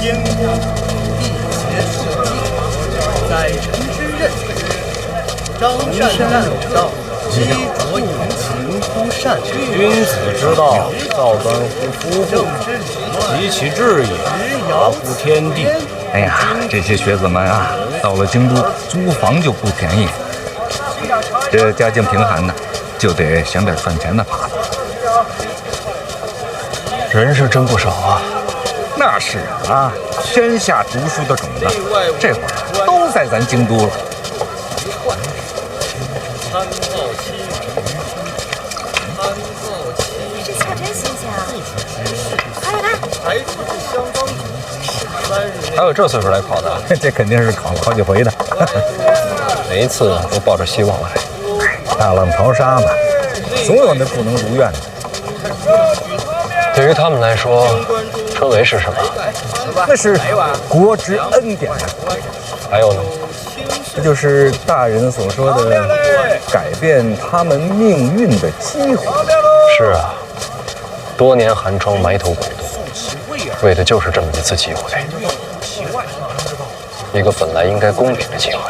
兼顾辟邪树基，载臣之任。张善战道，积浊言情乎善。君子之道，造端乎夫妇，齐其志也，达乎天地。哎呀，这些学子们啊，到了京都租房就不便宜，这家境贫寒的，就得想点赚钱的法子。人是真不少啊。那是啊，天下读书的种子，这会儿都在咱京都了。这菜真新鲜啊！快来！还有这岁数来考的，这肯定是考了好几回的。每一次都抱着希望来。大浪淘沙嘛，总有那不能如愿的。对于他们来说，春闱是什么？那是国之恩典啊。还有呢？这就是大人所说的改变他们命运的机会。是啊，多年寒窗埋头苦读，为的就是这么一次机会，一个本来应该公平的机会。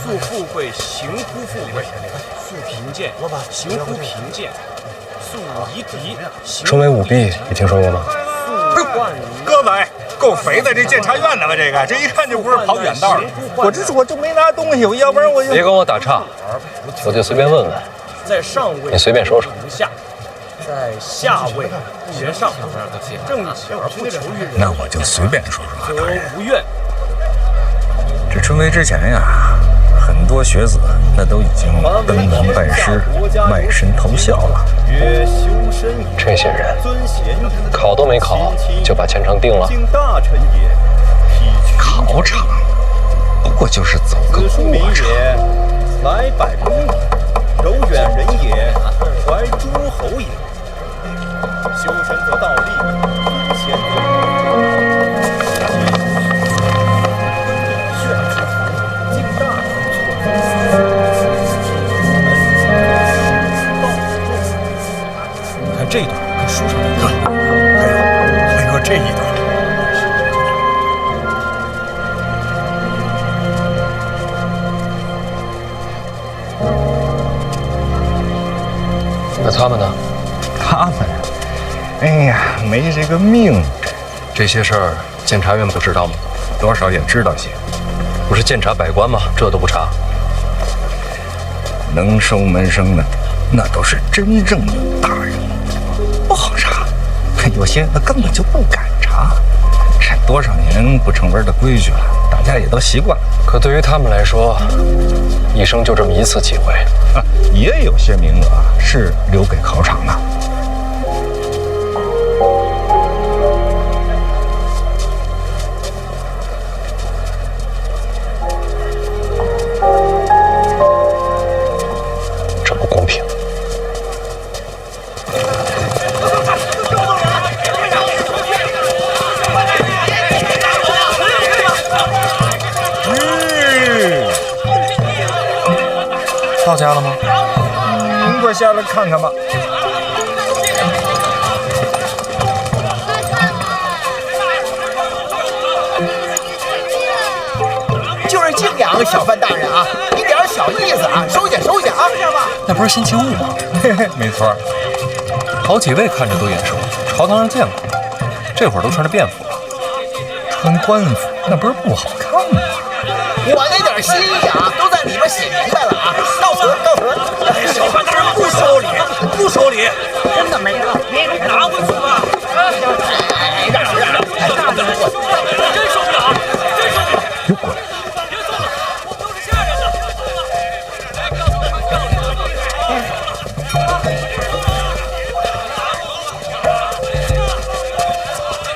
素富贵，行乎富贵；素贫贱，行乎贫贱；素夷狄，春闱舞弊，你听说过吗？哥们，够肥的，这监察院的吧？这一看就不是跑远道的。我就没拿东西，要不然我就别跟我打岔，我就随便问问。在上位，你随便说说。不下，在下位不言上，正义而不求于人。那我就随便说说。则无怨。这春闱之前呀，很多学子那都已经登门拜师、卖身投效了。曰修身以这些人尊贤矣，考都没考就把前程定了。敬大臣也，体恤考场不过就是走个子庶民过场。也，来百公矣；柔远人也，怀诸侯也。修身则道立，尊贤看这一段跟书上一样，还有这一段。那他们呢？他们，哎呀，没这个命。这些事儿监察院不知道吗？多少也知道些。不是监察百官吗？这都不查。能收门生的，那都是真正的大人，不好查。有些那根本就不敢查。这多少年不成文的规矩了，大家也都习惯了。可对于他们来说，一生就这么一次机会啊，也有些名额是留给考场的。这不公平。到家了吗？您快下来看看吧。就是敬仰小范大人啊，一点小意思啊，收下收下啊。那不是辛清务吗？没错，好几位看着都眼熟，朝堂上见过，这会儿都穿着便服了。穿官服那不是不好看吗？我那点心意啊，都在里边写明白了啊。告辞告辞。小范大人不收礼，不收礼，真的没有，拿回去吧。让让，真受不了，真受不了。又过来。别走，都是下人的。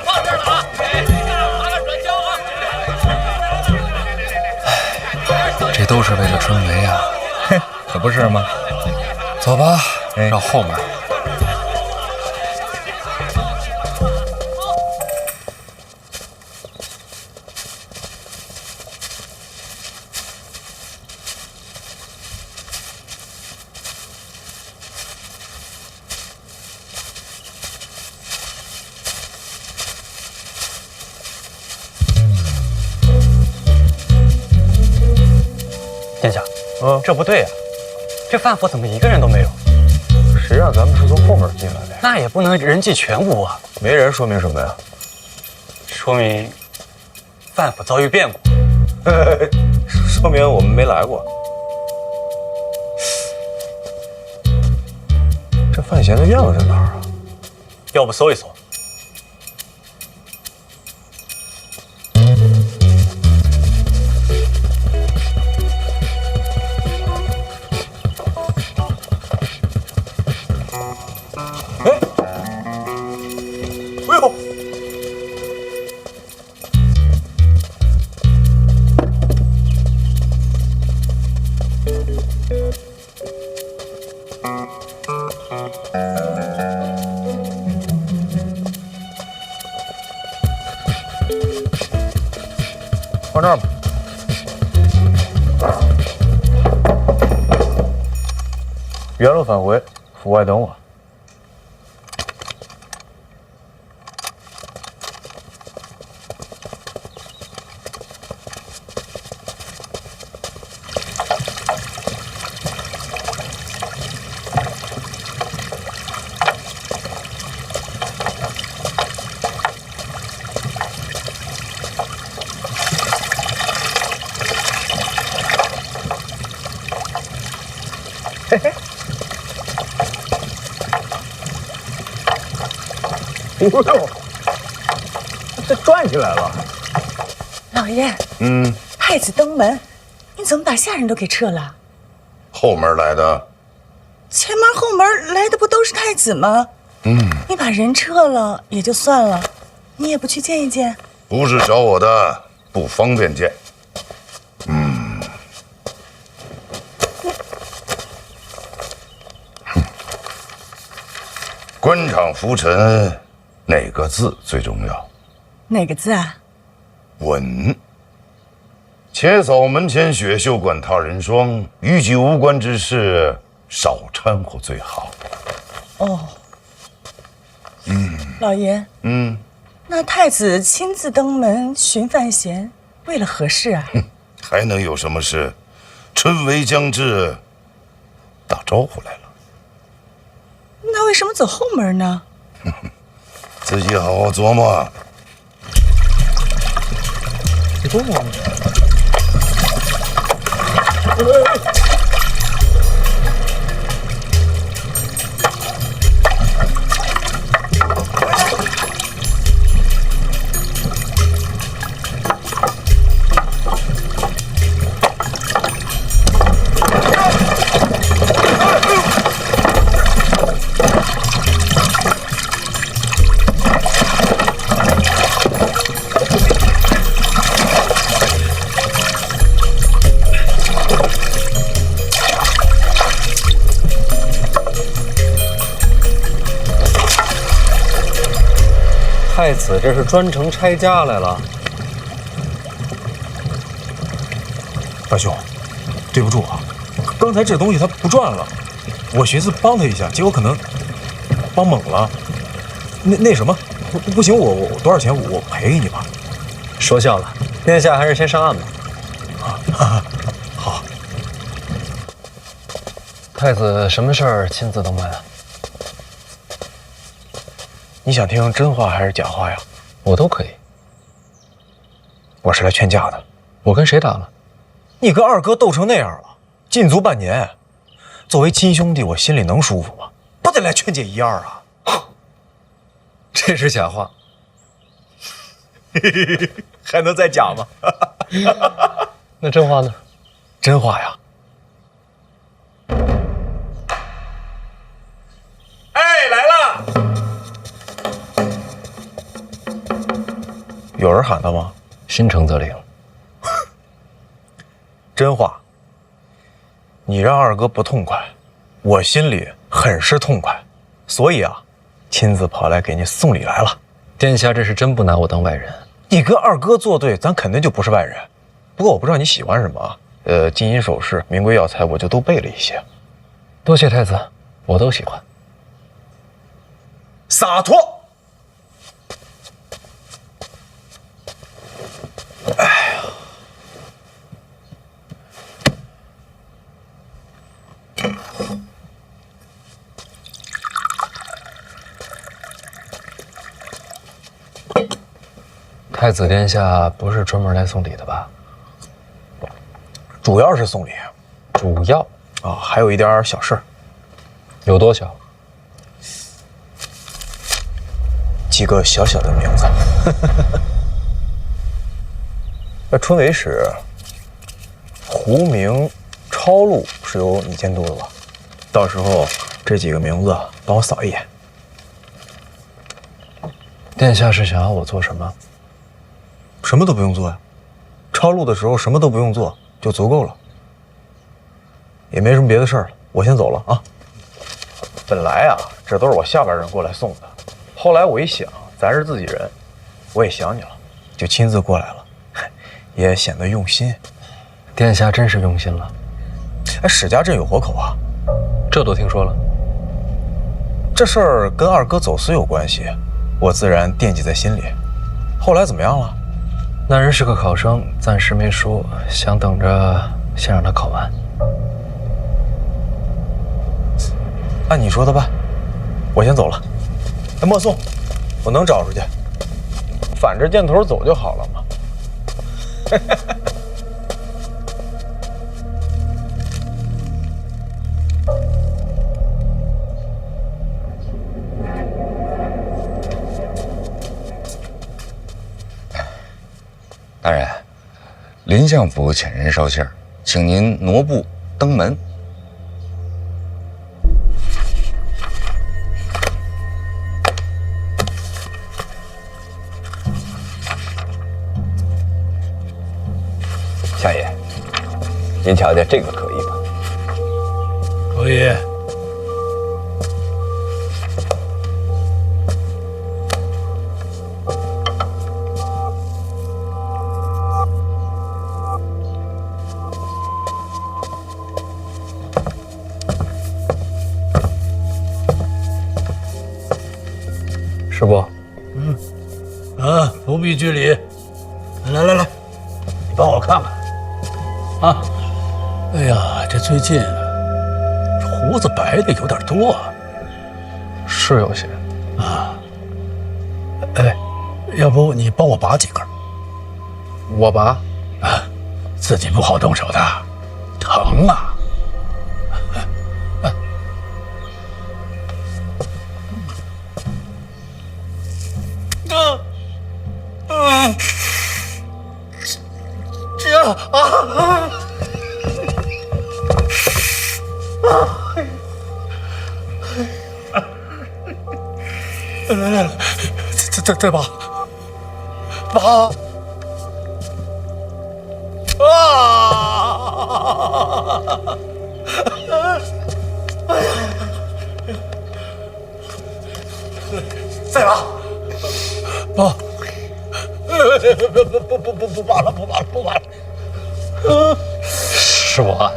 放这儿了啊！拿点软胶啊！这都是为了春闱啊！可不是吗？走吧，哎绕后面。这不对呀，这范府怎么一个人都没有？谁让咱们是从后门进来的呀？那也不能人尽全无啊！没人说明什么呀？说明范府遭遇变故。说明我们没来过。这范闲的院子在哪儿啊？要不搜一搜？哎呦！放这儿吧。原路返回，府外等我。嘿嘿，哎呦，这转起来了。老爷，嗯，太子登门，你怎么把下人都给撤了？后门来的。前门后门来的不都是太子吗？你把人撤了也就算了，你也不去见一见？不是找我的，不方便见。官场浮沉，哪个字最重要？哪个字啊？稳。且扫门前雪，休管他人霜。与己无关之事，少掺和最好。哦，老爷，那太子亲自登门寻范闲，为了何事啊？还能有什么事？春闱将至，打招呼来了。那为什么走后门呢？自己好好琢磨。你琢磨。太子这是专程拆家来了。大兄，对不住啊，刚才这东西它不转了，我寻思帮他一下，结果可能帮猛了。那什么，不行，我多少钱我赔给你吧。说笑了，殿下还是先上岸吧。好。太子什么事儿亲自登门啊？你想听真话还是假话呀？我都可以。我是来劝架的。我跟谁打了？你跟二哥斗成那样了，禁足半年，作为亲兄弟，我心里能舒服吗？不得来劝解一二啊！这是假话。还能再假吗？那真话呢？真话呀！哎，来了！有人喊他吗？心诚则灵。真话。你让二哥不痛快，我心里很是痛快，所以啊，亲自跑来给你送礼来了。殿下这是真不拿我当外人。你跟二哥作对，咱肯定就不是外人。不过我不知道你喜欢什么啊？金银首饰、名贵药材，我就都备了一些。多谢太子，我都喜欢。洒脱。哎呀，太子殿下不是专门来送礼的吧？主要是送礼，主要啊，还有一点小事儿。有多小？几个小小的名字。那春闱使胡明、超路是由你监督的吧？到时候这几个名字帮我扫一眼。殿下是想要我做什么？什么都不用做呀，抄录的时候什么都不用做就足够了。也没什么别的事儿了，我先走了啊。本来啊，这都是我下边人过来送的，后来我一想，咱是自己人，我也想你了，就亲自过来了，也显得用心。殿下真是用心了。哎，史家镇有活口啊，这都听说了。这事儿跟二哥走私有关系，我自然惦记在心里。后来怎么样了？那人是个考生，暂时没说，想等着先让他考完。按你说的办，我先走了。哎，莫送，我能找出去，反着箭头走就好了嘛。大人，林相府遣人捎信儿，请您挪步登门。相爷，您瞧瞧这个可以吗？可以。师伯，不必拘礼。来，你帮我看看。啊，哎呀，这最近胡子白的有点多啊。是有些啊。哎，要不你帮我拔几根？我拔啊，自己不好动手的，疼啊。来，再拔，再拔，不拔了。师伯，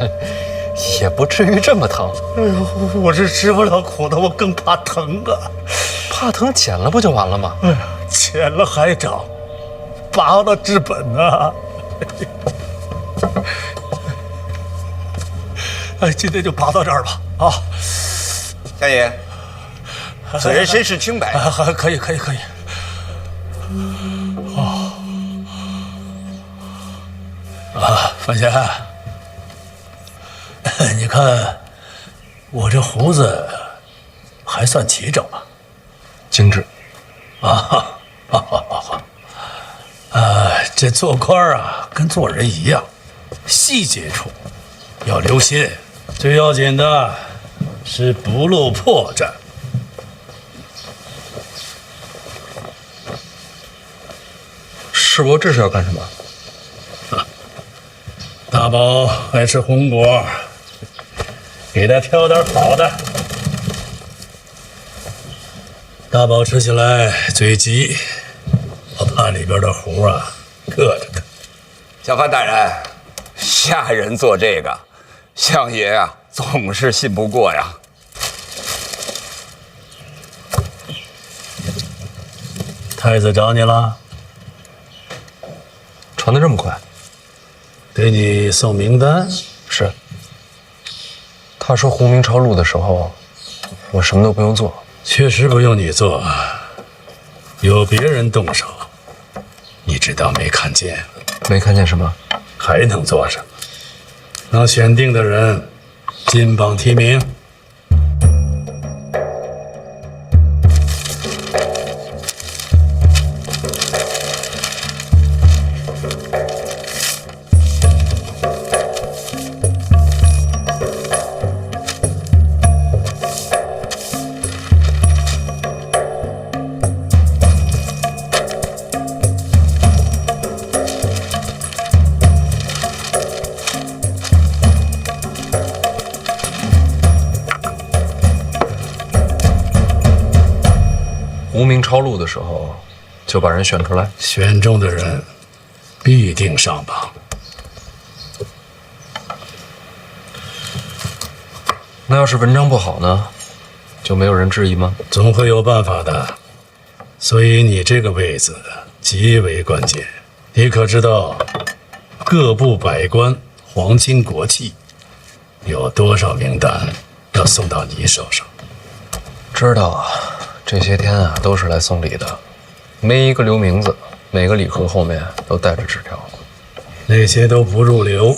也不至于这么疼。哎呦，我是吃不了苦的，我更怕疼啊。怕疼剪了不就完了吗？哎呀，剪了还长，拔了治本啊。哎，今天就拔到这儿吧。啊，相爷，此人身世清白。可以。范闲，你看我这胡子还算齐整吧？精致。这做官啊，跟做人一样，细节处要留心。最要紧的是不露破绽。师伯这是要干什么？大宝爱吃红果，给他挑点好的。大宝吃起来嘴急，我怕里边的核啊硌着他。小范大人，下人做这个，相爷啊总是信不过呀。太子找你了？传得这么快？给你送名单？是。他说胡明抄录的时候，我什么都不用做。确实不用你做，有别人动手，你只当没看见。没看见什么？还能做什么？让选定的人金榜题名。无名超录的时候，就把人选出来。选中的人必定上榜。那要是文章不好呢，就没有人质疑吗？总会有办法的。所以你这个位子极为关键。你可知道，各部百官、皇亲国戚有多少名单要送到你手上？知道啊。这些天啊，都是来送礼的，没一个留名字，每个礼盒后面都带着纸条。那些都不入流，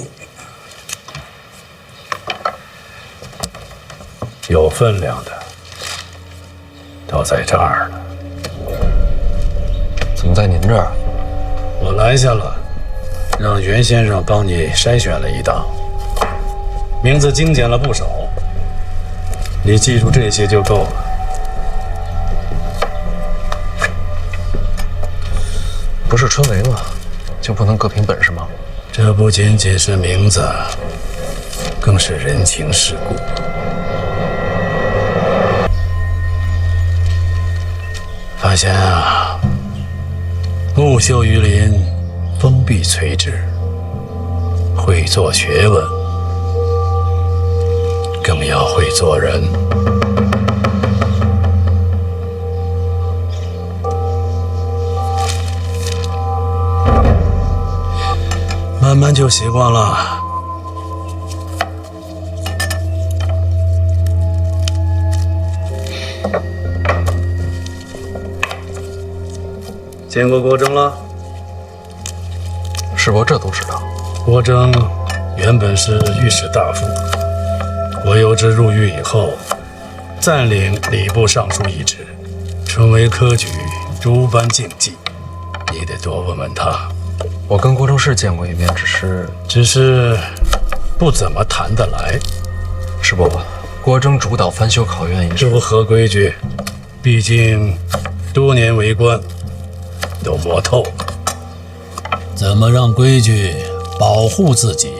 有分量的都在这儿呢。怎么在您这儿？我拦下了，让袁先生帮你筛选了一档，名字精简了不少，你记住这些就够了。不是春闱吗？就不能各凭本事吗？这不仅仅是名字，更是人情世故。发现啊，木秀于林，风必摧之。会做学问，更要会做人。慢慢就习惯了。见过郭征了？师伯这都知道。郭征原本是御史大夫，郭攸之入狱以后，暂领礼部尚书一职，春闱科举诸般竞技，你得多问问他。我跟郭征是见过一面，只是不怎么谈得来。师伯，郭征主导翻修考院一事不合规矩，毕竟多年为官，都摸透了。怎么让规矩保护自己？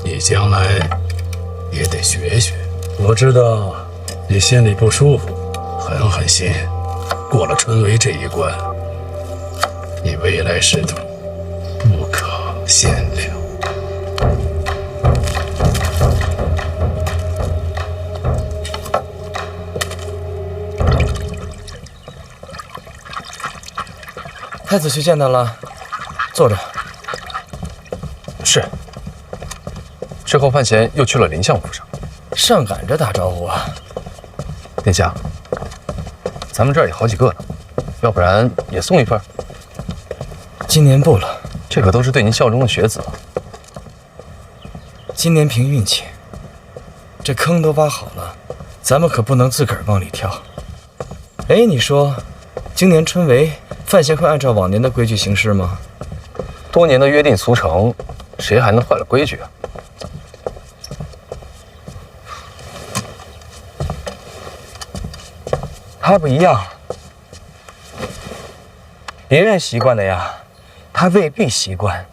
你将来也得学学。我知道你心里不舒服，狠心过了春闱这一关，你未来仕途不可限量。太子去见他了，坐着。是。之后范闲又去了林相府上，上赶着打招呼啊。殿下，咱们这儿也好几个呢，要不然也送一份？今年不了，这可都是对您效忠的学子。今年凭运气，这坑都挖好了，咱们可不能自个儿往里跳。哎，你说，今年春闱，范闲会按照往年的规矩行事吗？多年的约定俗成，谁还能坏了规矩啊？他不一样，别人习惯的呀，他未必习惯。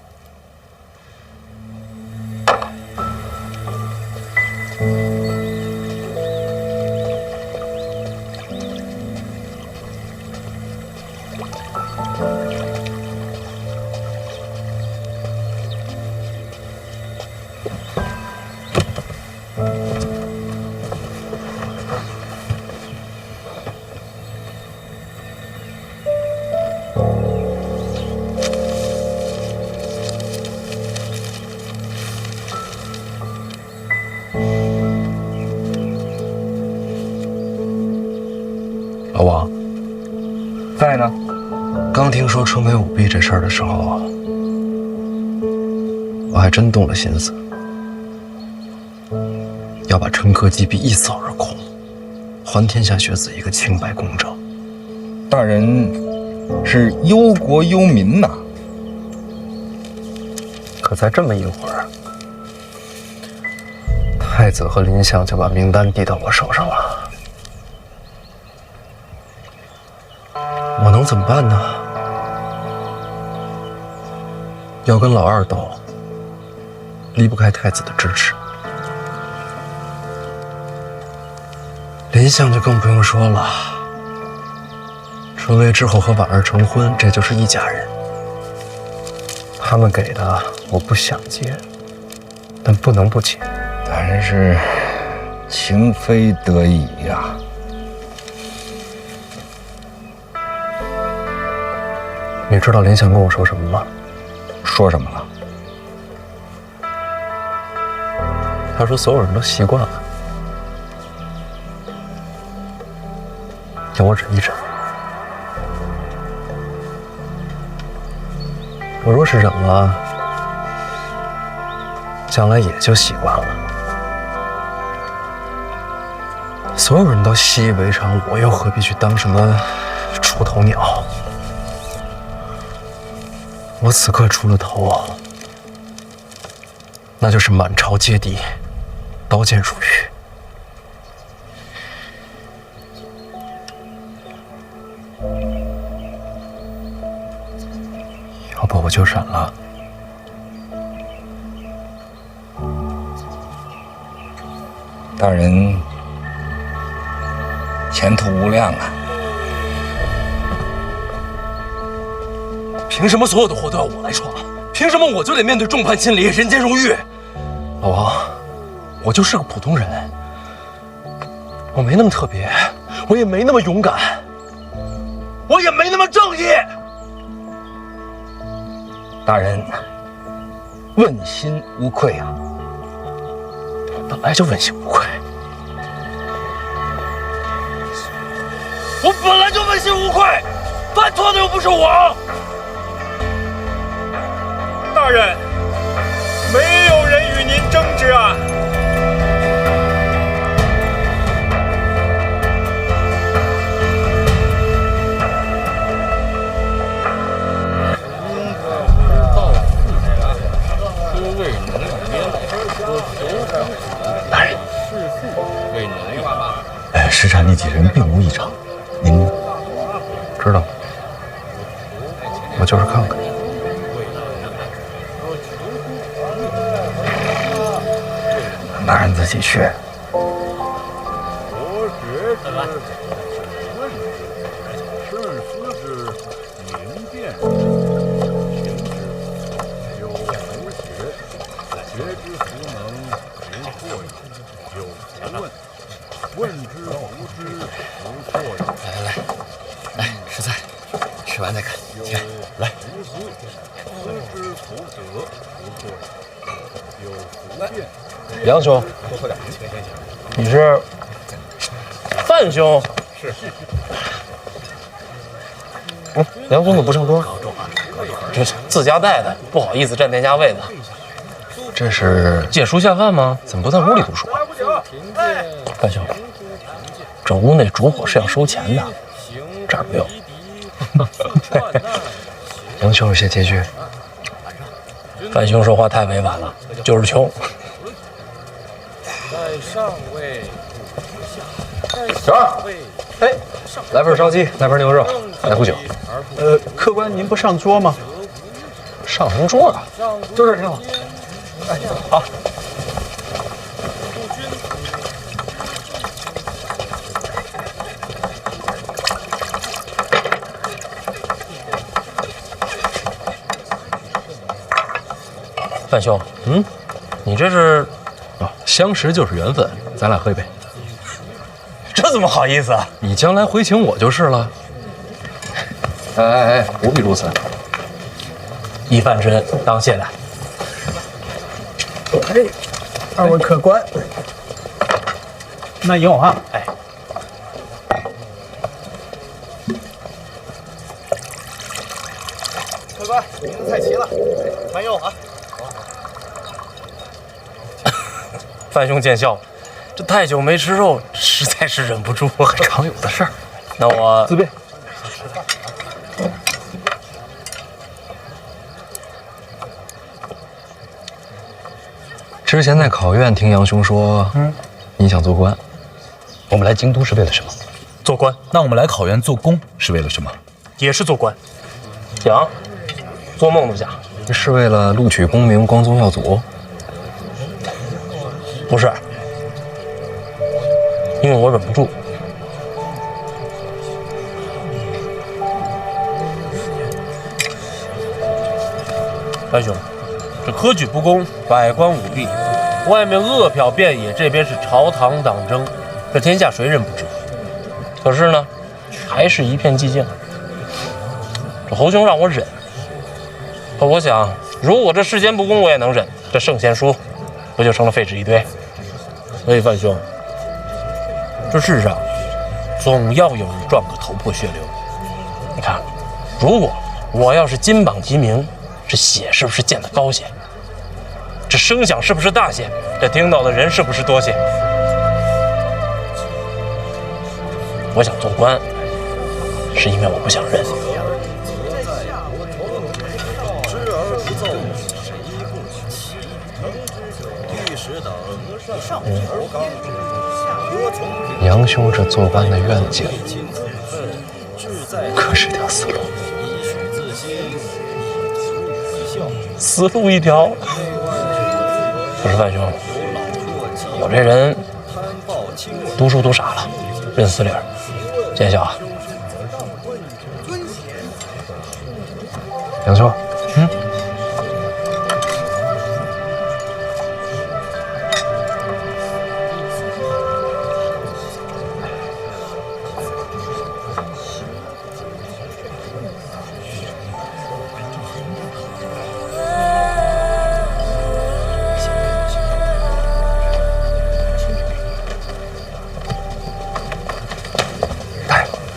老王，在呢。刚听说春梅舞弊这事儿的时候，我还真动了心思，要把春科击毙一扫而空，还天下学子一个清白公正。大人是忧国忧民呐。可才这么一会儿，太子和林相就把名单递到我手上了，我能怎么办呢？要跟老二斗，离不开太子的支持。林相就更不用说了，春薇之后和婉儿成婚，这就是一家人。他们给的我不想接，但不能不接。大人是情非得已呀。你知道林相跟我说什么吗？说什么了？他说所有人都习惯了，要我忍一忍。我若是忍了，将来也就习惯了。所有人都习以为常，我又何必去当什么出头鸟？我此刻出了头，那就是满朝皆敌，刀剑如雨。要不我就忍了。大人前途无量啊！凭什么所有的祸都要我来闯？凭什么我就得面对众叛亲离、人间如玉？老王，我就是个普通人，我没那么特别，我也没那么勇敢，我也没那么正义。大人问心无愧啊！本来就问心无愧，我本来就问心无愧，犯错的又不是我。大人，没有人与您争执啊！大人，石产那几人并无异常，您知道，我就是看看。大人自己去。来，吃菜，吃完再看。来，杨兄，你是范兄？是。杨兄怎么不上桌？这是自家带的，不好意思占店家位子。这是借书下饭吗？怎么不在屋里读书啊？范兄，这屋内烛火是要收钱的，这儿不用。杨兄有些拮据。范兄说话太委婉了，就是穷。在上位，小二，哎，来份烧鸡，来盘牛肉，来壶酒。客官您不上桌吗？上什么桌啊？就这儿挺好。哎，好。范兄，你这是？相识就是缘分，咱俩喝一杯。这怎么好意思啊？你将来回请我就是了。哎，不必如此。一饭之恩，当谢了。哎，二位客官，那有啊。客官，名字太齐了，慢用啊。范兄见笑了，这太久没吃肉，实在是忍不住。常有的事儿。那我自便。之前在考院听杨兄说，你想做官。我们来京都是为了什么？做官。那我们来考院做工是为了什么？也是做官。想，做梦都假。是为了录取功名，光宗耀祖？不是，因为我忍不住。范兄，这科举不公，百官舞弊，外面恶殍遍野，这边是朝堂党争，这天下谁人不知？可是呢，还是一片寂静。这侯兄让我忍，可我想，如果这世间不公我也能忍，这圣贤书不就成了废纸一堆？所以范兄，这世上总要有人撞个头破血流。你看，如果我要是金榜题名，这血是不是溅得高些？这声响是不是大些？这听到的人是不是多些？我想做官，是因为我不想忍。杨兄这做官的愿景，可是条死路。死路一条。可是范兄，我这人读书读傻了，认死理儿。见笑啊。杨兄，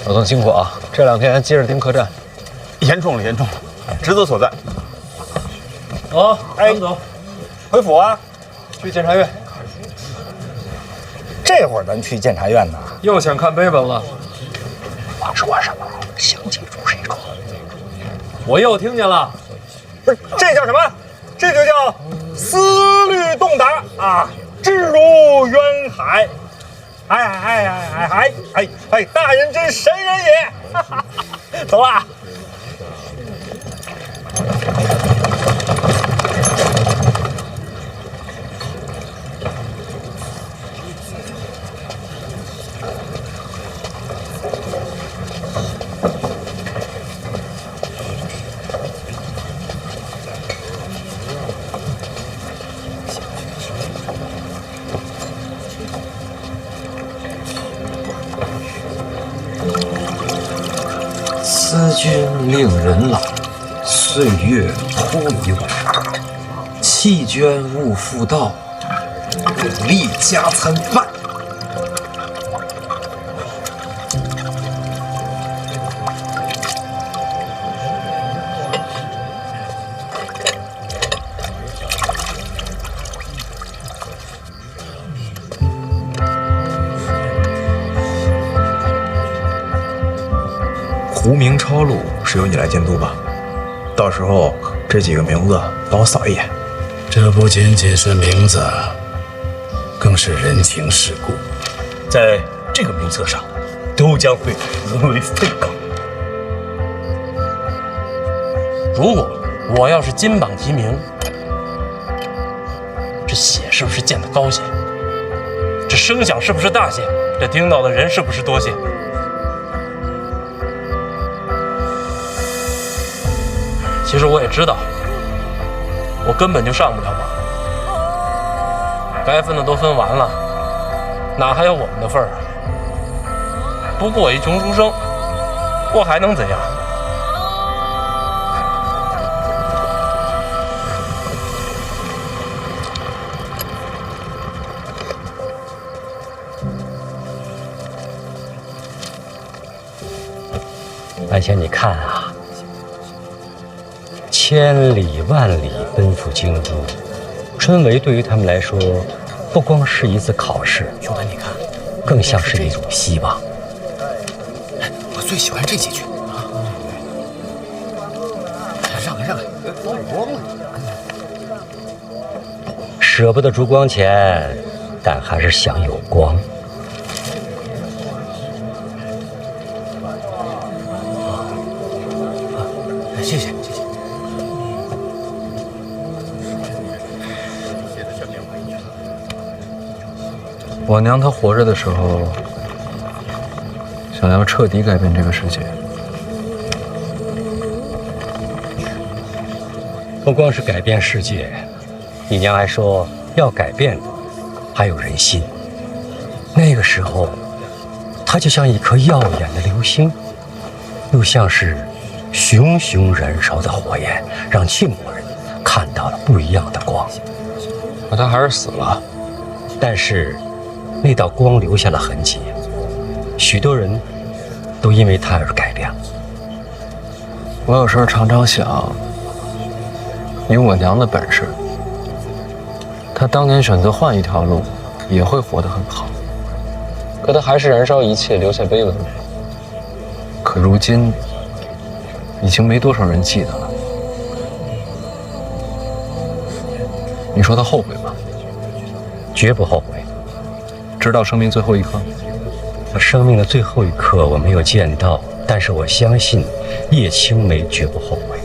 老邓辛苦啊！这2天接着盯客栈。严重了，严重了，职责所在。哦，哎，走，回府啊，去监察院。这会儿咱去监察院呢？又想看碑文了？我说什么？想记住谁说？我又听见了。不是，这叫什么？这就叫思虑洞达啊，志如渊海。大人真神人也！哈哈，走啦。思君令人老，岁月忽已晚。弃捐勿复道，努力加餐饭。胡明超路是由你来监督吧？到时候这几个名字帮我扫一眼。这不仅仅是名字，更是人情世故，在这个名册上，都将会沦为废稿。如果我要是金榜题名，这血是不是溅得高些？这声响是不是大些？这听到的人是不是多些？其实我也知道，我根本就上不了榜，该分的都分完了，哪还有我们的份儿啊？不过我一穷书生，我还能怎样？白仙，你看啊，千里万里奔赴京都，春闱对于他们来说，不光是一次考试，兄台，你看，更像是一种希望。我最喜欢这几句。让开，光了。舍不得烛光钱，但还是想有光。谢谢。我娘她活着的时候，想要彻底改变这个世界。不光是改变世界，你娘还说要改变的还有人心。那个时候，她就像一颗耀眼的流星，又像是熊熊燃烧的火焰，让庆国人看到了不一样的光。可她还是死了。但是那道光留下了痕迹，许多人都因为它而改变。我有时候常常想，以我娘的本事，她当年选择换一条路，也会活得很好。可她还是燃烧一切，留下碑文。可如今，已经没多少人记得了。你说她后悔吗？绝不后悔。直到生命最后一刻。生命的最后一刻我没有见到，但是我相信叶青梅绝不后悔。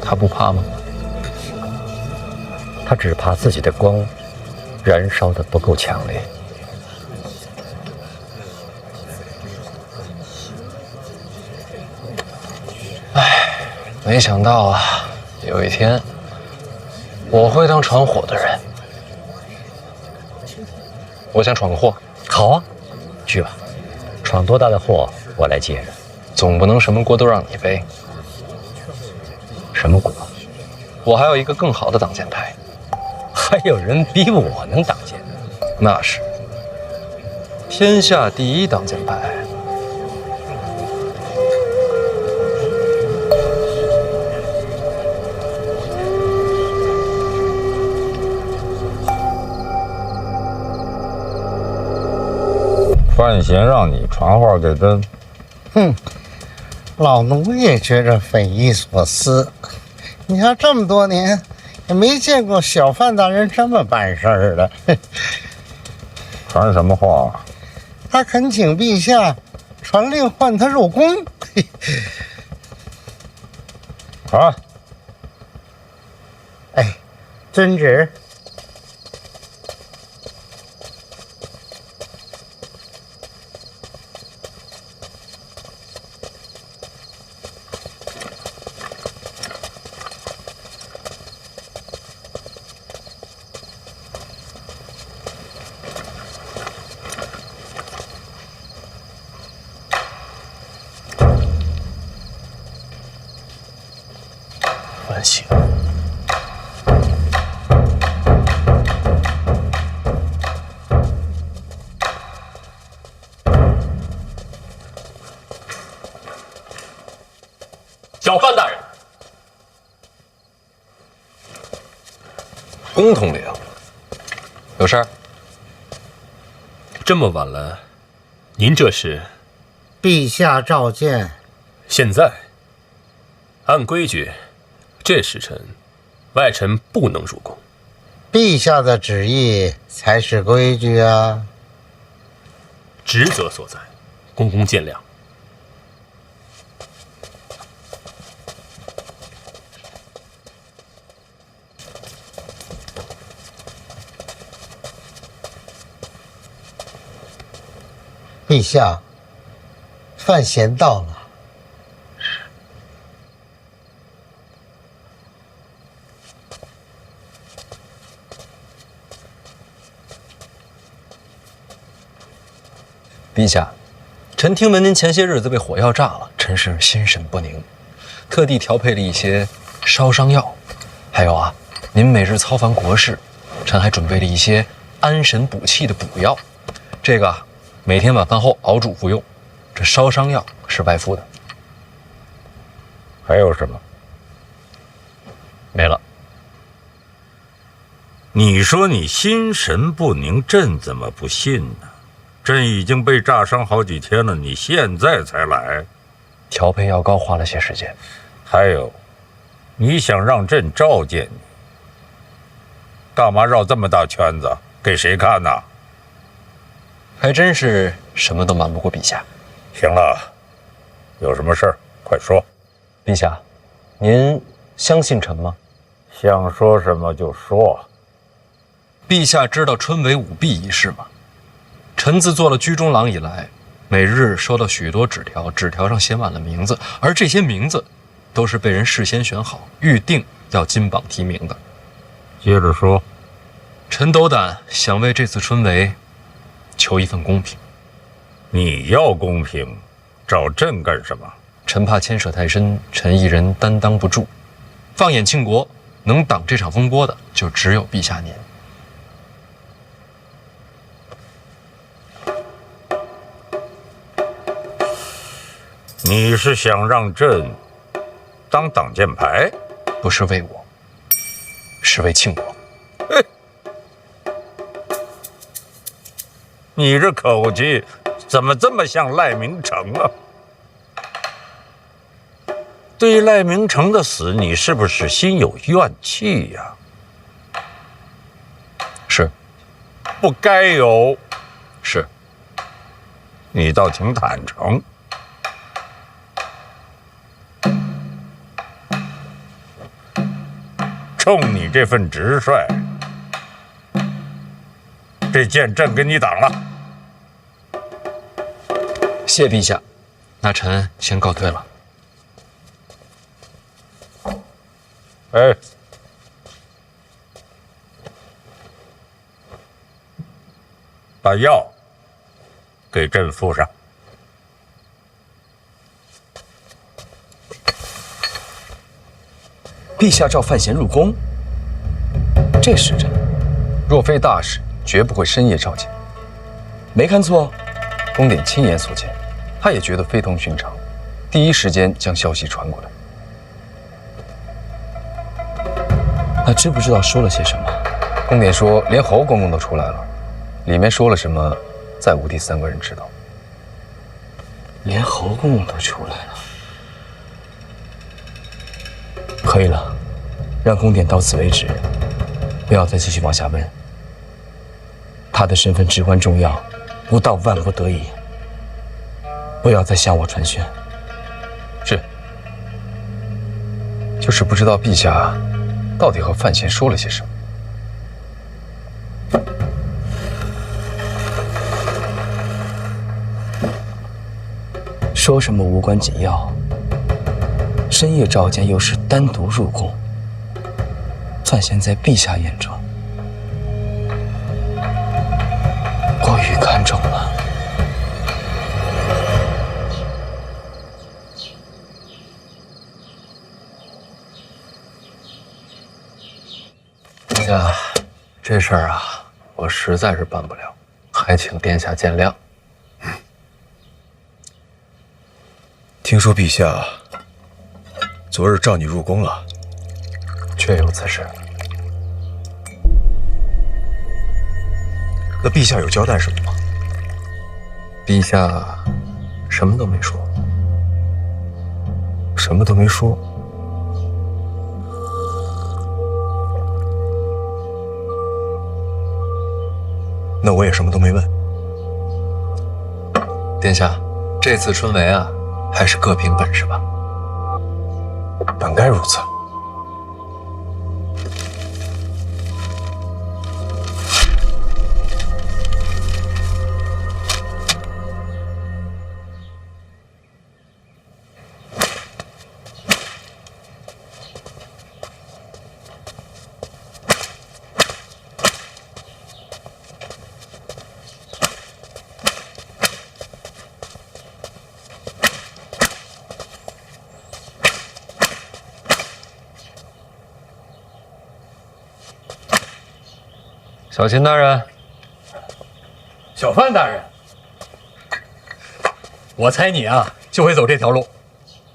她不怕吗？她只怕自己的光燃烧得不够强烈。没想到啊，有一天我会当闯祸的人。我想闯个祸。好啊，去吧，闯多大的祸我来接着。总不能什么锅都让你背。什么锅？我还有一个更好的挡箭牌。还有人比我能挡箭？那是天下第一挡箭牌。范闲让你传话给朕，老奴也觉着匪夷所思。你看这么多年，也没见过小范大人这么办事儿的。传什么话？他恳请陛下传令唤他入宫。传。哎，遵旨。范闲，小范大人，公统领，有事儿？这么晚了，您这是？陛下召见。现在，按规矩，这时辰，外臣不能入宫。陛下的旨意才是规矩啊。职责所在，公公见谅。陛下，范闲到了。陛下，臣听闻您前些日子被火药炸了，臣是心神不宁，特地调配了一些烧伤药。还有啊，您每日操烦国事，臣还准备了一些安神补气的补药。这个每天晚饭后熬煮服用。这烧伤药是外敷的。还有什么？没了。你说你心神不宁，朕怎么不信呢？朕已经被炸伤好几天了，你现在才来？调配药膏花了些时间。还有，你想让朕召见你，干嘛绕这么大圈子？给谁看呢？还真是什么都瞒不过陛下。行了，有什么事儿快说。陛下，您相信臣吗？想说什么就说。陛下知道春闱舞弊一事吗？臣自做了居中郎以来，每日收到许多纸条，纸条上写满了名字，而这些名字都是被人事先选好、预定要金榜题名的。接着说。臣斗胆想为这次春闱求一份公平。你要公平，找朕干什么？臣怕牵涉太深，臣一人担当不住。放眼庆国，能挡这场风波的，就只有陛下您。你是想让朕当挡箭牌？不是为我，是为庆国。你这口气怎么这么像赖明成啊？对赖明成的死，你是不是心有怨气呀？是。不该有。是。你倒挺坦诚。冲你这份直率，这箭朕给你挡了。谢陛下，那臣先告退了。哎，把药给朕敷上。陛下召范闲入宫，这时辰，若非大事，绝不会深夜召见。没看错，宫典亲眼所见，他也觉得非同寻常，第一时间将消息传过来。那知不知道说了些什么？宫典说，连侯公公都出来了，里面说了什么，再无第三个人知道。连侯公公都出来了。可以了，让宫典到此为止，不要再继续往下问。他的身份至关重要，不到万不得已，不要再向我传讯。是。就是不知道陛下到底和范闲说了些什么。说什么无关紧要。深夜召见，又是单独入宫。范闲在陛下眼中过于看重了。陛下，这事儿啊，我实在是办不了，还请殿下见谅。听说陛下昨日召你入宫了，确有此事。那陛下有交代什么吗？陛下什么都没说，什么都没说。那我也什么都没问。殿下，这次春闱啊，还是各凭本事吧。本该如此。小秦大人，小范大人，我猜你啊就会走这条路。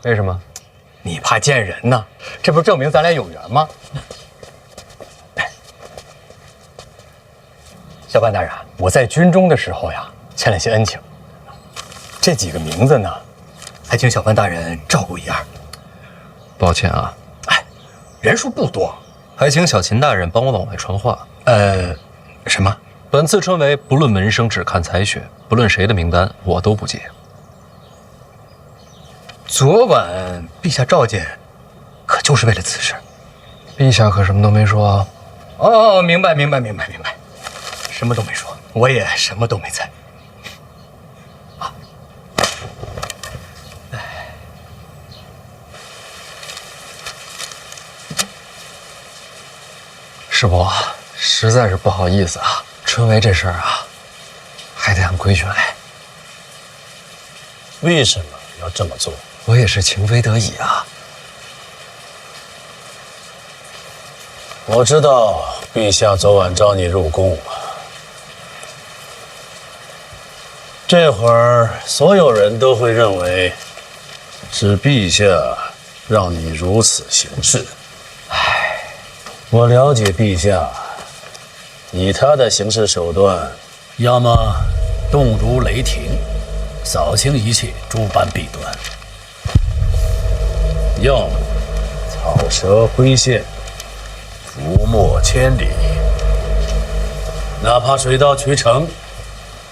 为什么？你怕见人呢。这不是证明咱俩有缘吗？小范大人，我在军中的时候呀，欠了些恩情。这几个名字呢，还请小范大人照顾一二。抱歉啊，人数不多，还请小秦大人帮我往外传话。什么？本次春闱不论门生，只看才学，不论谁的名单，我都不接。昨晚陛下召见，可就是为了此事。陛下可什么都没说。哦，明白，什么都没说，我也什么都没猜。师伯，实在是不好意思啊，春闱这事儿啊，还得按规矩来。为什么要这么做？我也是情非得已啊。我知道陛下昨晚召你入宫，这会儿所有人都会认为是陛下让你如此行事。我了解陛下，以他的行事手段，要么动如雷霆，扫清一切，诸般弊端；要么草蛇灰线，伏没千里。哪怕水到渠成，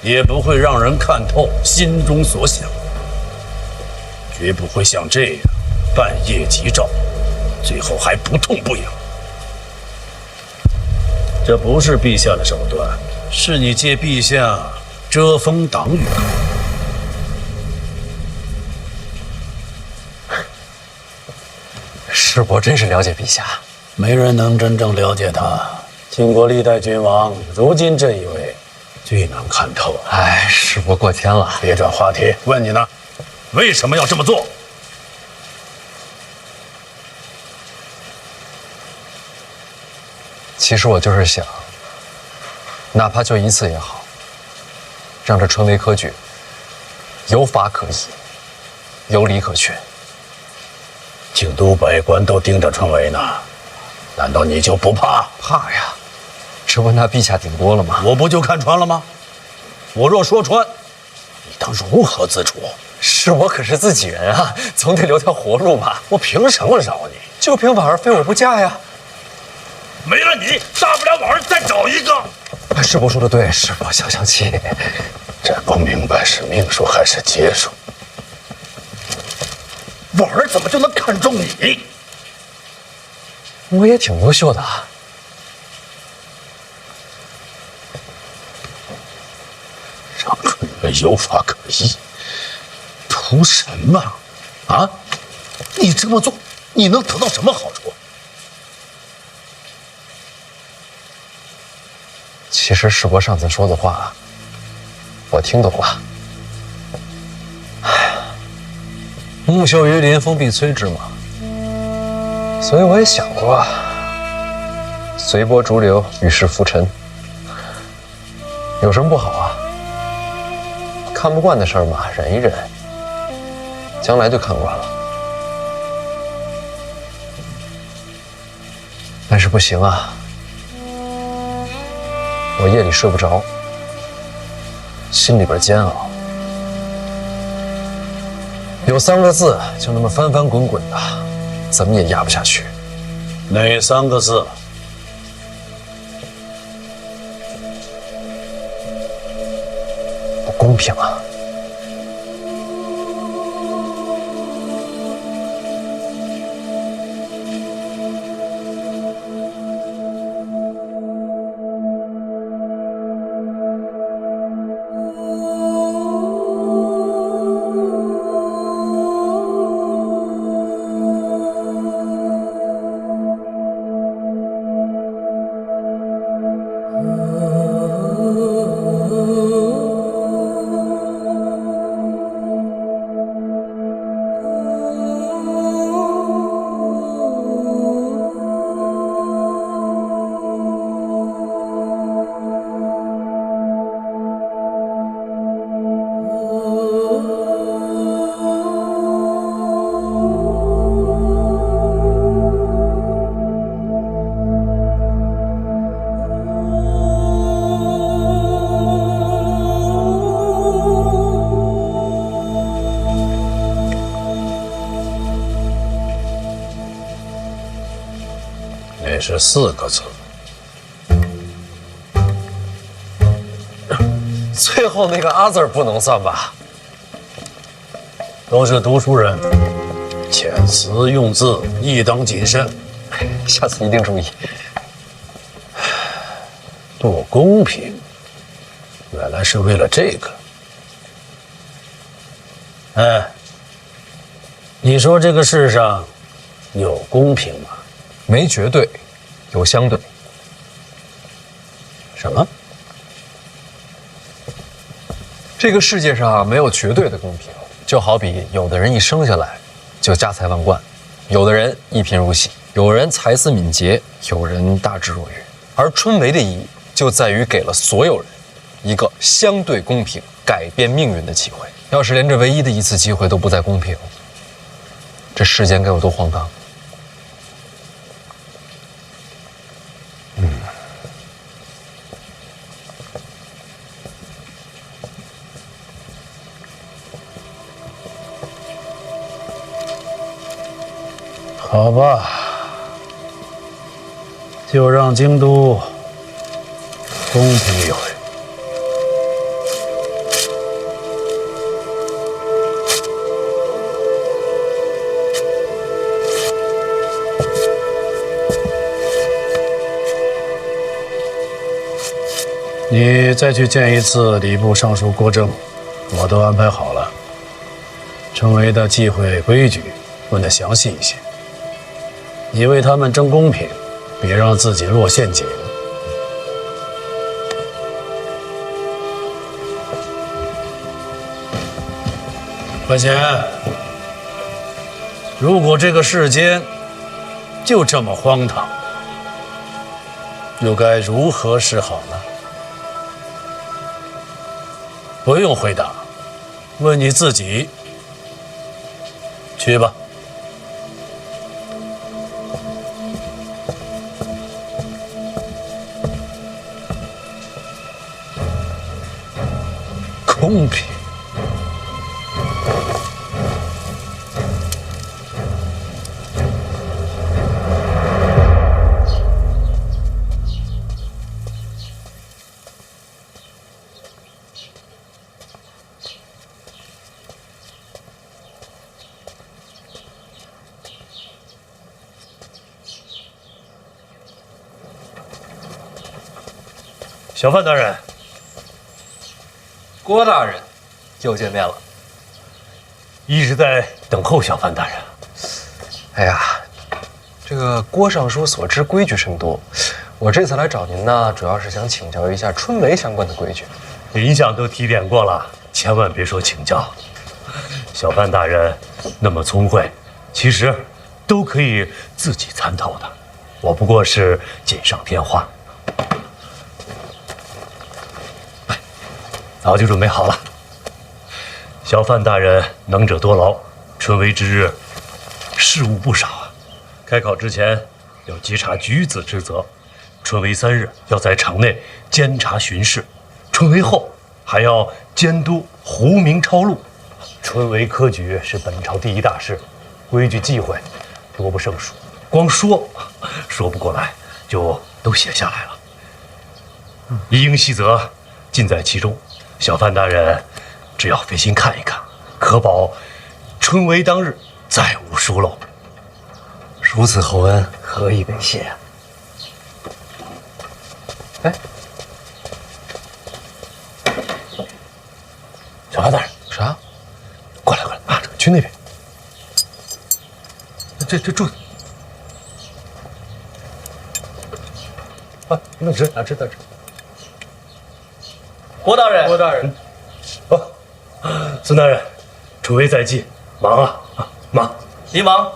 也不会让人看透心中所想，绝不会像这样半夜急召，最后还不痛不痒。这不是陛下的手段，是你借陛下遮风挡雨。师伯真是了解陛下，没人能真正了解他。经过历代君王，如今这一位最能看透。哎，师伯过谦了。别转话题，问你呢，为什么要这么做？其实我就是想，哪怕就一次也好，让这春闱科举有法可依，有理可循。京都百官都盯着春闱呢，难道你就不怕？怕呀，这不拿陛下顶锅了吗？我不就看穿了吗？我若说穿，你当如何自处？是我可是自己人啊，总得留条活路吧。我凭什么饶你？就凭婉儿非我不嫁呀。没了你，大不了婉儿再找一个。师伯说的对，师伯消消气。真不明白是命数还是劫数。婉儿怎么就能看中你？我也挺优秀的啊。让春闱有法可依，图什么？啊？你这么做，你能得到什么好处？其实师伯上次说的话，我听懂了。木秀于林，风必摧之嘛。所以我也想过，随波逐流，与世浮沉，有什么不好啊？看不惯的事儿嘛，忍一忍，将来就看惯了。但是不行啊。我夜里睡不着，心里边煎熬。有3个字，就那么翻翻滚滚的，怎么也压不下去。哪3个字？不公平啊！那是4个字。最后那个阿字不能算吧？都是读书人，遣词用字亦当谨慎。下次一定注意。不公平，原来是为了这个。哎，你说这个世上有公平吗？没绝对，有相对。什么？这个世界上没有绝对的公平，就好比有的人一生下来就家财万贯，有的人一贫如洗，有人才思敏捷，有人大智若愚。而春闱的意义就在于给了所有人一个相对公平、改变命运的机会。要是连这唯一的一次机会都不再公平，这世间该有多荒唐？好吧，就让京都公平一回。你再去见一次礼部尚书郭正，我都安排好了。春闱的忌讳规矩问得详细一些。你为他们争公平，别让自己落陷阱。范闲，如果这个世间就这么荒唐，又该如何是好呢？不用回答，问你自己。去吧。公平。小范大人，郭大人，又见面了。一直在等候小范大人。哎呀，这个郭尚书所知规矩甚多，我这次来找您呢，主要是想请教一下春闱相关的规矩。林相都提点过了，千万别说请教。小范大人那么聪慧，其实都可以自己参透的，我不过是锦上添花。早就准备好了。小范大人能者多劳，春闱之日，事务不少啊。开考之前要稽查举子之责，春闱3日要在场内监察巡视，春闱后还要监督胡明抄录。春闱科举是本朝第一大事，规矩忌讳多不胜数，光说不过来，就都写下来了。一应细则尽在其中。小范大人，只要费心看一看，可保春闱当日再无疏漏。如此厚恩，何以为谢啊？哎，小范大人，啥？过来啊，去那边。这柱子。啊，弄直，拿直。郭大人，孙大人，春闱在即，忙啊，忙。您忙。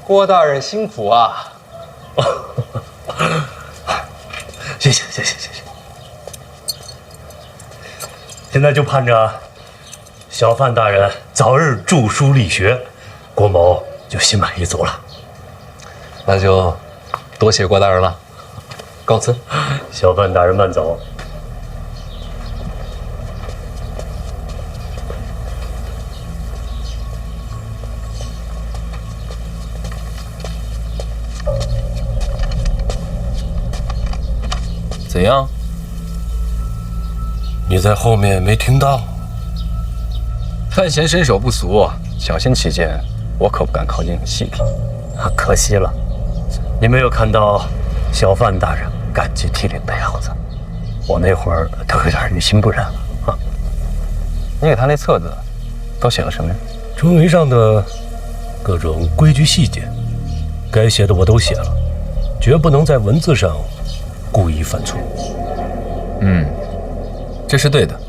郭大人辛苦啊！谢谢。现在就盼着小范大人早日著书立学，郭某就心满意足了。那就多谢郭大人了，告辞。小范大人慢走。样？你在后面没听到？范闲身手不俗，小心起见，我可不敢靠近细品。可惜了，你没有看到小范大人感激涕零的样子。我那会儿都有点于心不忍了啊。你给他那册子都写了什么呀？春闱上的各种规矩细节，该写的我都写了，绝不能在文字上故意犯错。这是对的。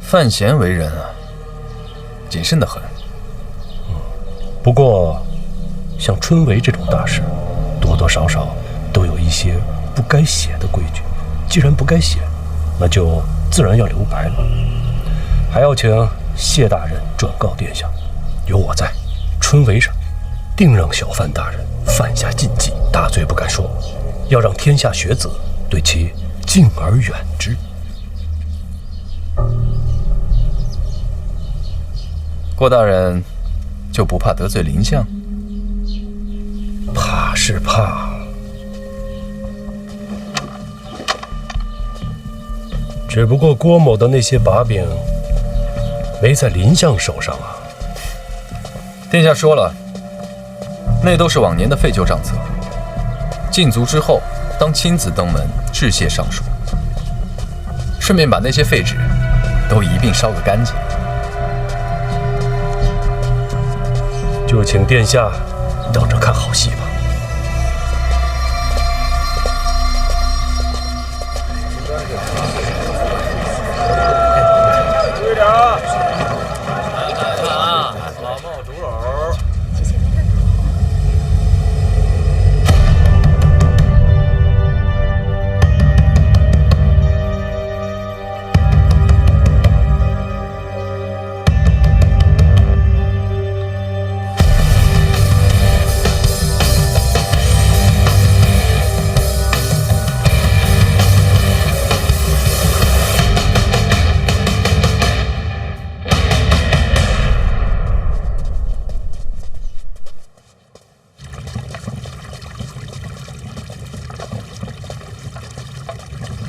范闲为人啊，谨慎得很。不过，像春闱这种大事，多多少少都有一些不该写的规矩。既然不该写，那就自然要留白了。还要请谢大人转告殿下，有我在，春闱上定让小范大人犯下禁忌，大罪不敢说，要让天下学子对其敬而远之。郭大人就不怕得罪林相？怕是怕，只不过郭某的那些把柄没在林相手上啊。殿下说了，那都是往年的废旧账册。禁足之后，当亲自登门致谢上书，顺便把那些废纸都一并烧个干净。就请殿下等着看好戏吧。注意点啊！老冒竹篓。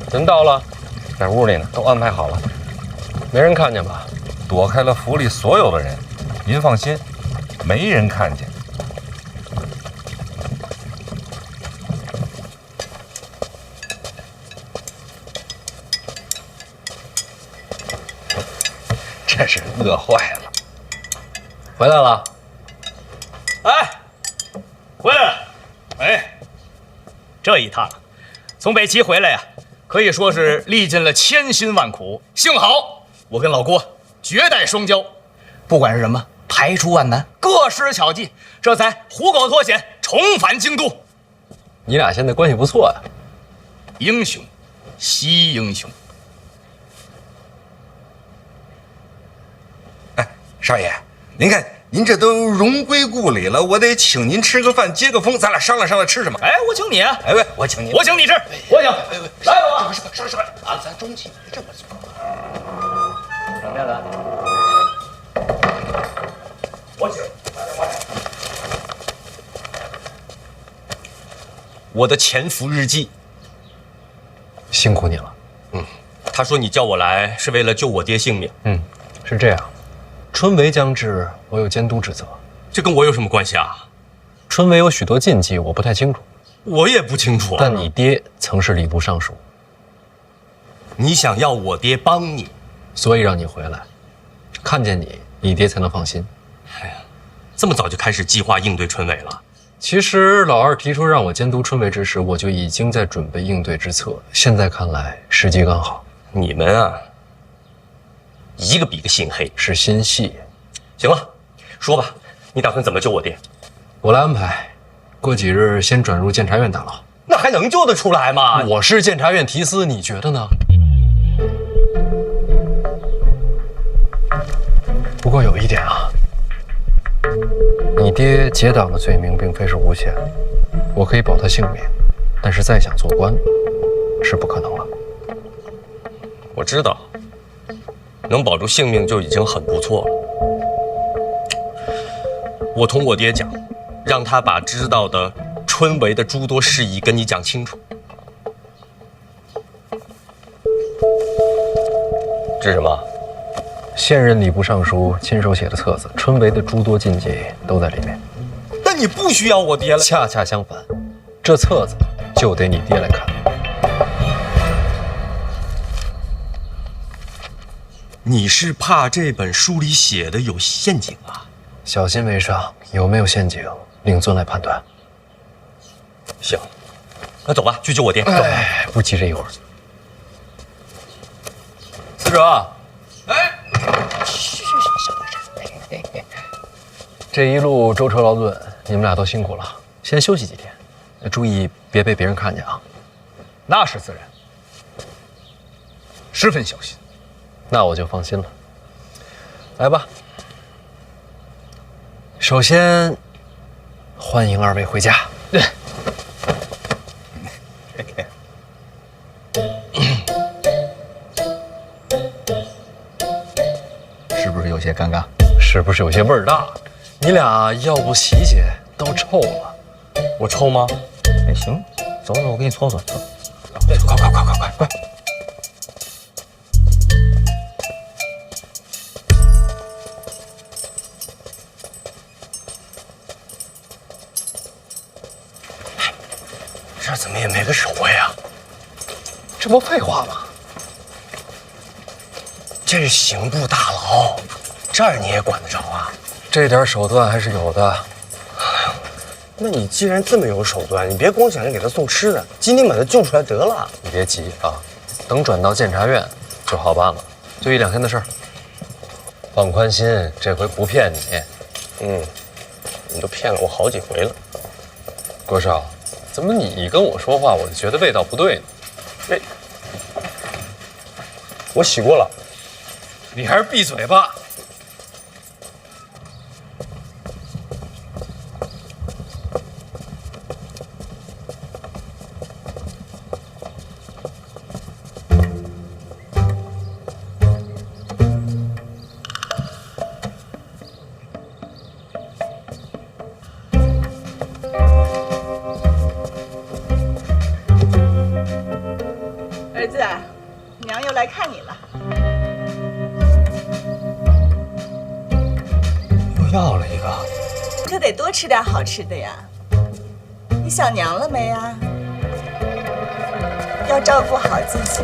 人到了，在屋里呢，都安排好了，没人看见吧？躲开了府里所有的人，您放心，没人看见。真是饿坏了。回来了。哎，回来了。哎，这一趟从北齐回来呀，可以说是历尽了千辛万苦。幸好我跟老郭绝代双骄，不管是什么排除万难，各施巧计，这才虎口脱险，重返京都。你俩现在关系不错呀。英雄惜英雄。少爷，您看您这都荣归故里了，我得请您吃个饭，接个风，咱俩商量商量吃什么。哎，我请你啊！哎喂，我请你，我请你吃，我请。来吧，上啊，咱中气别这么做。什么呀，咱？我请。我的潜伏日记。辛苦你了。他说你叫我来是为了救我爹性命。是这样。春闱将至，我有监督之责。这跟我有什么关系啊？春闱有许多禁忌，我不太清楚。我也不清楚啊。但你爹曾是礼部尚书，你想要我爹帮你，所以让你回来，看见你，你爹才能放心。哎呀，这么早就开始计划应对春闱了？其实老二提出让我监督春闱之时，我就已经在准备应对之策。现在看来，时机刚好。你们啊，一个比个心黑，是心细。行了，说吧，你打算怎么救我爹？我来安排，过几日先转入监察院打牢。那还能救得出来吗？我是监察院提司，你觉得呢？不过有一点啊，你爹结党的罪名并非是无限，我可以保他性命，但是再想做官是不可能了。我知道，能保住性命就已经很不错了。我同我爹讲，让他把知道的春闱的诸多事宜跟你讲清楚。这是什么？现任礼部尚书亲手写的册子，春闱的诸多禁忌都在里面。但你不需要我爹了。恰恰相反，这册子就得你爹来看。你是怕这本书里写的有陷阱啊？小心为上，有没有陷阱，令尊来判断。行，那走吧，去救我爹。哎，不急这一会儿。司者，这一路舟车劳顿，你们俩都辛苦了，先休息几天，注意别被别人看见啊。那是自然，十分小心。那我就放心了。来吧，首先欢迎二位回家。对。是不是有些尴尬？是不是有些味儿大？你俩要不洗洗，都臭了。我臭吗？哎，行，走走，我给你搓搓。快！这怎么也没个守卫啊？这不废话吗？这是刑部大牢，这儿你也管得着啊？这点手段还是有的。那你既然这么有手段，你别光想着给他送吃的，今天把他救出来得了。你别急啊，等转到监察院就好办了，就1-2天的事儿。放宽心，这回不骗你。你都骗了我好几回了。郭少，怎么你跟我说话，我就觉得味道不对呢？哎，我洗过了。你还是闭嘴吧。儿子，娘又来看你了。又要了一个，你可得多吃点好吃的呀。你想娘了没呀？要照顾好自己。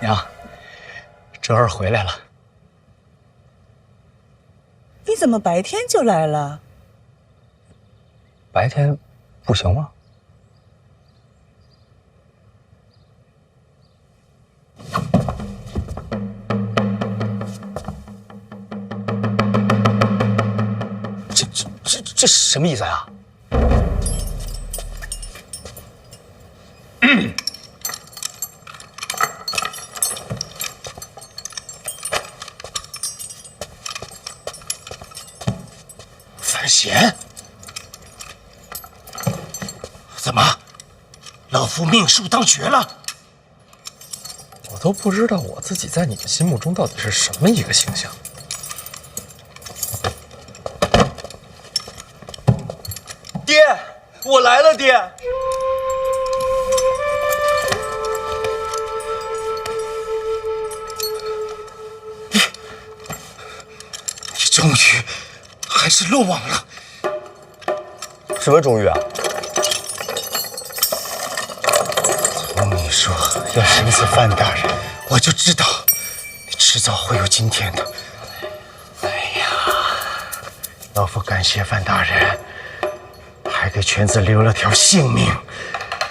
娘，哲儿回来了。你怎么白天就来了？白天不行吗？这什么意思啊？范闲，怎么，老夫命数当绝了？我都不知道我自己在你们心目中到底是什么一个形象。爹，我来了，爹。你终于还是落网了。什么终于啊？从你说要审死范大人，我就知道你迟早会有今天的。哎呀，老夫感谢范大人，还给犬子留了条性命。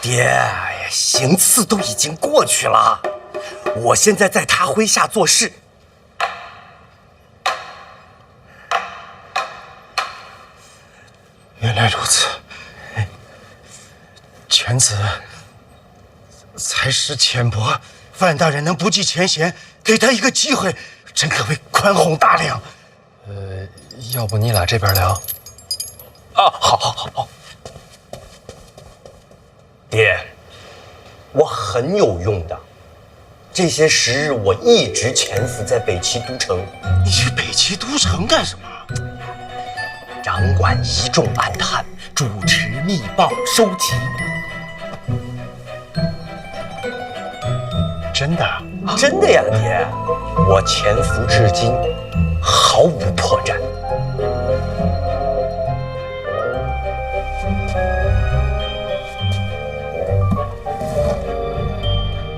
爹，行刺都已经过去了，我现在在他麾下做事。原来如此，犬子才识浅薄，范大人能不计前嫌，给他一个机会，真可谓宽宏大量。要不你俩这边聊？啊，好。爹，我很有用的。这些时日，我一直潜伏在北齐都城。你去北齐都城干什么？掌管一众暗探，主持密报收集。真的？真的呀，爹，我潜伏至今，毫无破绽。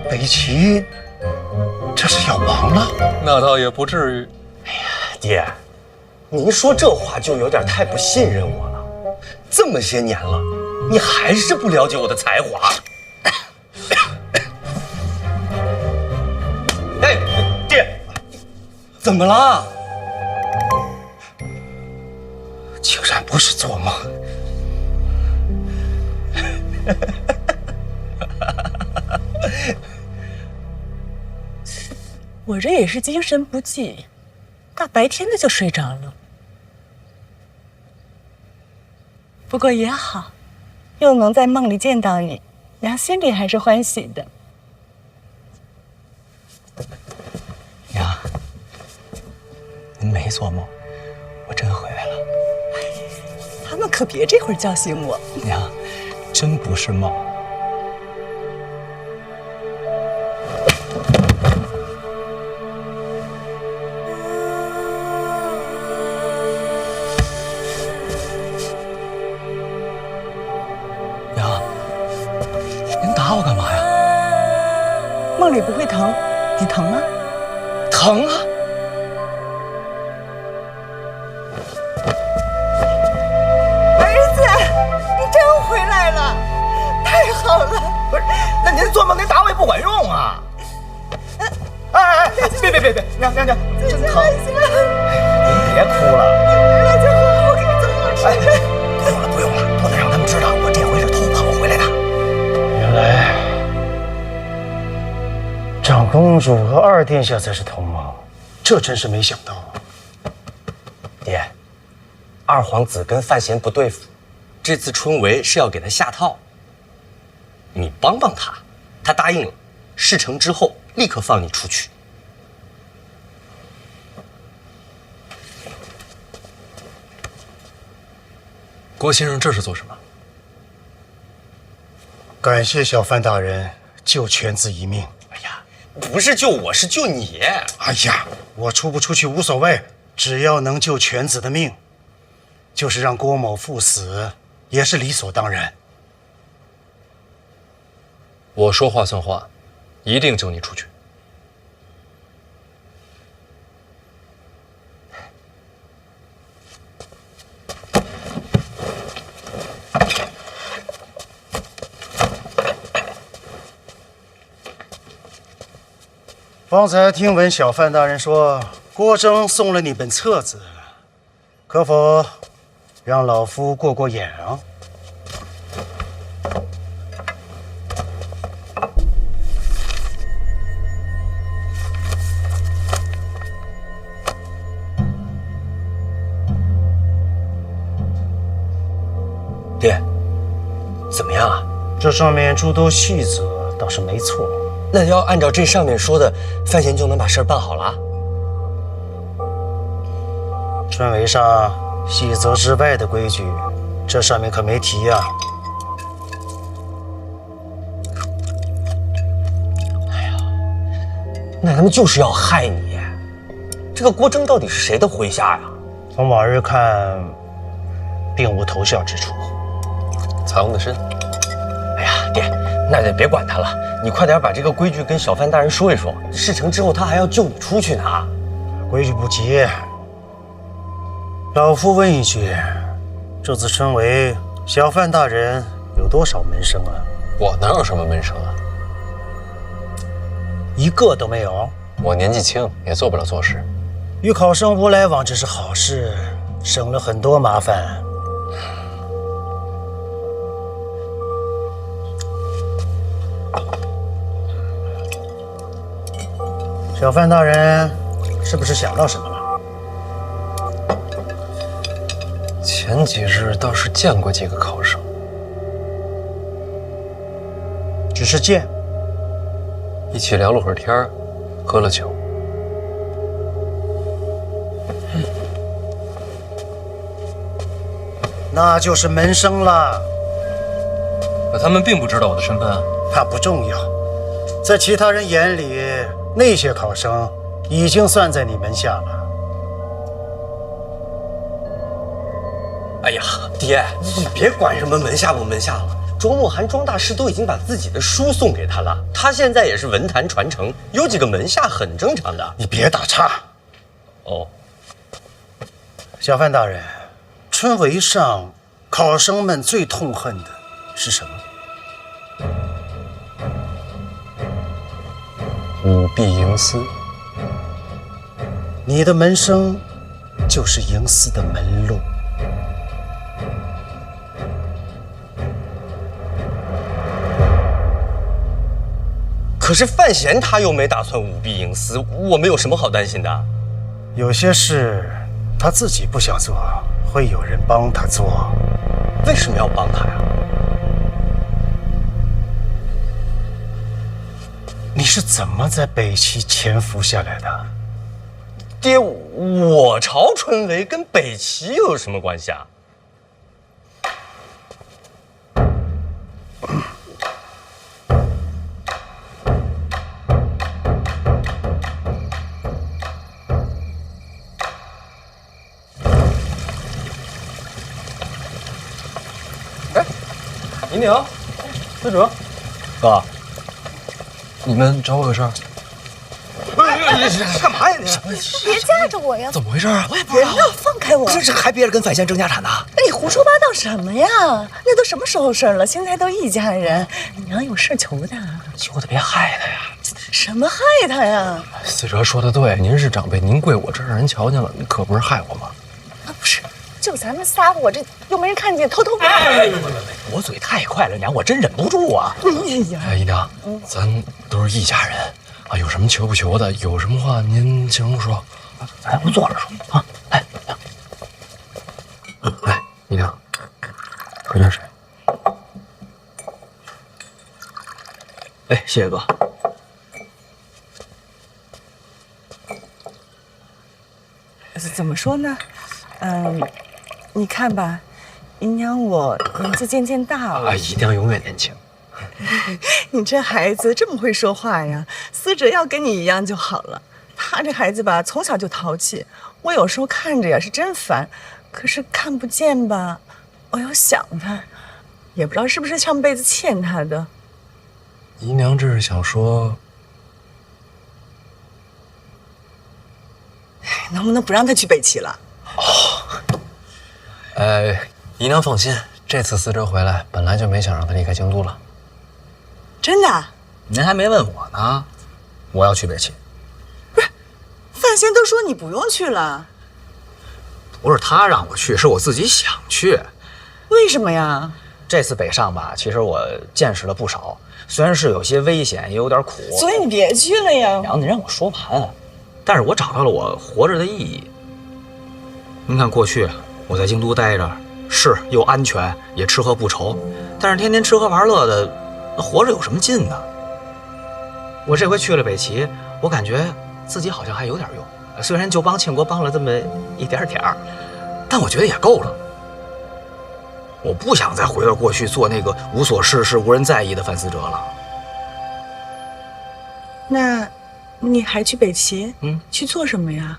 北齐这是要亡了？那倒也不至于。爹，您说这话就有点太不信任我了。这么些年了，你还是不了解我的才华。哎，爹，怎么了？竟然不是做梦。我这也是精神不济，大白天的就睡着了。不过也好，又能在梦里见到你，娘心里还是欢喜的。娘，您没做梦，我真回来了。他们可别这会儿叫醒我。娘，真不是梦。打我干嘛呀？梦里不会疼，你疼吗？疼啊！儿子，你真回来了，太好了！不是，那您做梦您打我也不管用啊！哎，别，娘，真疼！您别哭了。回来就好，我给你做好吃的。不用了，不能让他们知道我这回是偷跑回来的。原来长公主和二殿下才是同盟，这真是没想到啊！爹，二皇子跟范闲不对付，这次春闱是要给他下套。你帮帮他，他答应了，事成之后立刻放你出去。郭先生这是做什么？感谢小范大人救犬子一命。哎呀，不是救我，是救你。哎呀，我出不出去无所谓，只要能救犬子的命，就是让郭某赴死也是理所当然。我说话算话，一定救你出去。方才听闻小范大人说，郭征送了你本册子，可否让老夫过过眼啊？爹，怎么样啊？这上面诸多细则倒是没错。那要按照这上面说的，范闲就能把事儿办好了。春闱上细则之外的规矩，这上面可没提呀。那他们就是要害你。这个郭征到底是谁的麾下呀？从往日看，并无头效之处。藏得深。哎呀，爹，那就别管他了，你快点把这个规矩跟小范大人说一说。事成之后，他还要救你出去呢。规矩不急，老夫问一句，这次春闱，小范大人有多少门生啊？我哪有什么门生啊？一个都没有。我年纪轻，也做不了错事。与考生无来往，这是好事，省了很多麻烦。小范大人，是不是想到什么了？前几日倒是见过几个考生，只是见，一起聊了会儿天儿，喝了酒。那就是门生了。可他们并不知道我的身份啊。那不重要，在其他人眼里，那些考生已经算在你门下了。哎呀，爹，你别管什么门下不门下了。庄墨涵庄大师都已经把自己的书送给他了，他现在也是文坛传承，有几个门下很正常的。你别打岔。哦，小范大人，春闱上考生们最痛恨的是什么？舞弊营私。你的门生就是营私的门路。可是范闲他又没打算舞弊营私，我们有什么好担心的？有些事他自己不想做，会有人帮他做。为什么要帮他呀？你是怎么在北齐潜伏下来的？爹，我朝春闱跟北齐又有什么关系啊？姨娘，司者，哥，你们找我有事儿？干嘛呀你？别架着我呀！怎么回事啊？我也不知道。放开我！这还憋着跟范闲争家产呢？你胡说八道什么呀？那都什么时候事儿了？现在都一家人，娘有事求他，求他别害他呀！什么害他呀？司哲说的对，您是长辈，您跪我这儿让人瞧见了，可不是害我吗？啊，不是，就咱们仨，我这又没人看见，偷偷。我嘴太快了，娘，我真忍不住啊！哎，姨娘，咱都是一家人啊，有什么求不求的，有什么话您尽管说，咱不坐着说啊！哎，娘，哎，姨娘，喝点水。哎，谢谢哥。怎么说呢？你看吧，姨娘我年纪渐渐大了。啊，姨娘永远年轻。你这孩子这么会说话呀？思哲要跟你一样就好了。他这孩子吧，从小就淘气，我有时候看着呀是真烦，可是看不见吧，我要想他，也不知道是不是上辈子欠他的。姨娘这是想说，能不能不让他去北齐了？姨娘放心，这次思哲回来，本来就没想让他离开京都了。真的？您还没问我呢，我要去北齐。范闲都说你不用去了。不是他让我去，是我自己想去。为什么呀？这次北上吧，其实我见识了不少，虽然是有些危险，也有点苦。所以你别去了呀。娘，你让我说完。但是我找到了我活着的意义。您看，过去我在京都待着，是又安全，也吃喝不愁，但是天天吃喝玩乐的，那活着有什么劲呢？我这回去了北齐，我感觉自己好像还有点用，虽然就帮庆国帮了这么一点点儿，但我觉得也够了。我不想再回到过去做那个无所事事、无人在意的范思哲了。那你还去北齐？去做什么呀？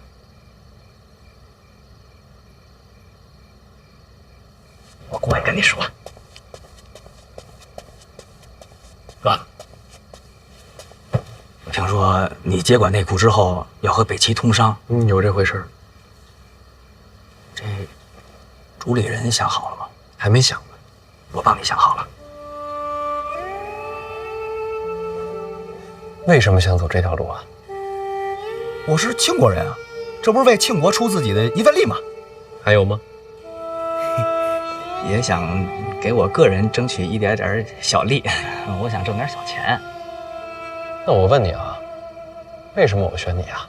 我过来跟你说，哥，我听说你接管内库之后要和北齐通商，有这回事？这主理人想好了吗？还没想呢，我帮你想好了。为什么想走这条路啊？我是庆国人啊，这不是为庆国出自己的一份力吗？还有吗？也想给我个人争取一点点小利，我想挣点小钱。那我问你啊，为什么我选你啊？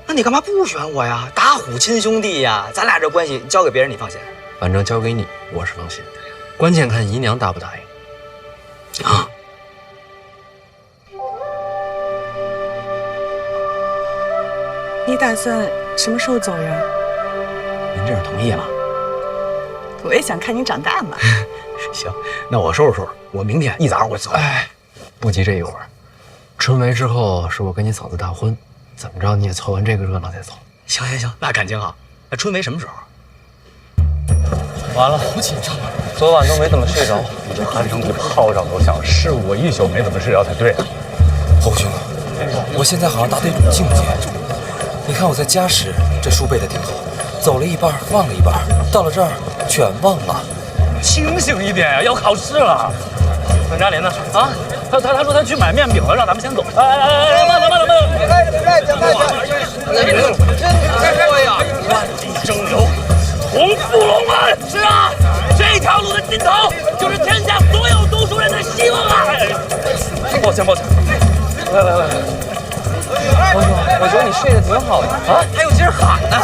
那你干嘛不选我呀？打虎亲兄弟呀，咱俩这关系交给别人你放心。反正交给你，我是放心。关键看姨娘答不答应。啊！你打算什么时候走呀？您这是同意了？我也想看你长大嘛。行，那我收拾收拾，我明天一早我走。哎，不急这一会儿，春闱之后是我跟你嫂子大婚，怎么着你也凑完这个热闹再走。行行行，那感情好。那春闱什么时候？完了，好紧张啊！昨晚都没怎么睡着，你这鼾声比炮仗都响，是我一宿没怎么睡着才对啊。侯兄，我现在好像达到一种境界。你看我在家时，这书背得挺好，走了一半忘了一半，到了这儿全忘了。清醒一点呀，要考试了。张嘉林呢？啊，他说他去买面饼了，让咱们先走。哎，慢点。真多呀！万里征流，同赴龙门。是啊，这条路的尽头就是天下所有读书人的希望啊！抱歉。来。侯兄，我觉得你睡得挺好的啊，还有劲儿喊呢。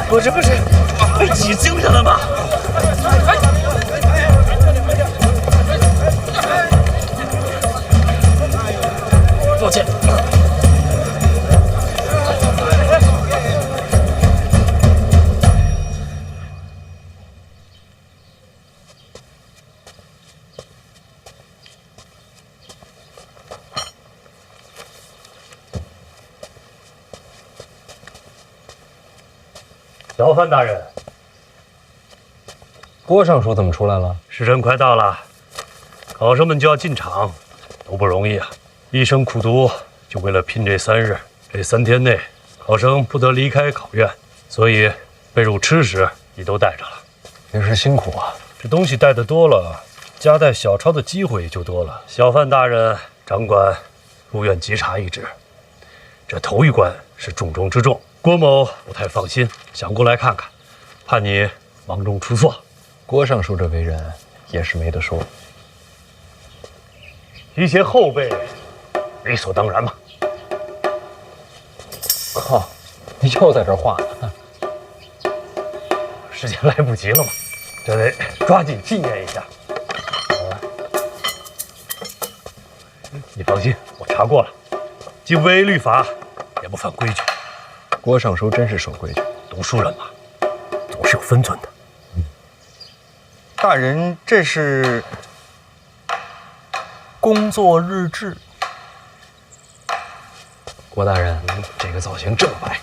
我这不是被挤精神了吗？抱歉。小范大人，郭尚书怎么出来了？时辰快到了，考生们就要进场，都不容易啊！一生苦读，就为了拼这3日。这3天内，考生不得离开考院，所以被褥、吃食你都带着了。平时辛苦啊！这东西带得多了，夹带小抄的机会也就多了。小范大人，掌管入院稽查一职，这头一关是重中之重。郭某不太放心，想过来看看，怕你忙中出错。郭尚书这为人也是没得说，提携后辈，理所当然嘛。靠，你又在这画呢？时间来不及了嘛，这得抓紧纪念一下。你放心，我查过了，既不违律法，也不犯规矩。郭尚书真是守规矩，读书人嘛，总是有分寸的。大人，这是工作日志。郭大人，这个造型正白，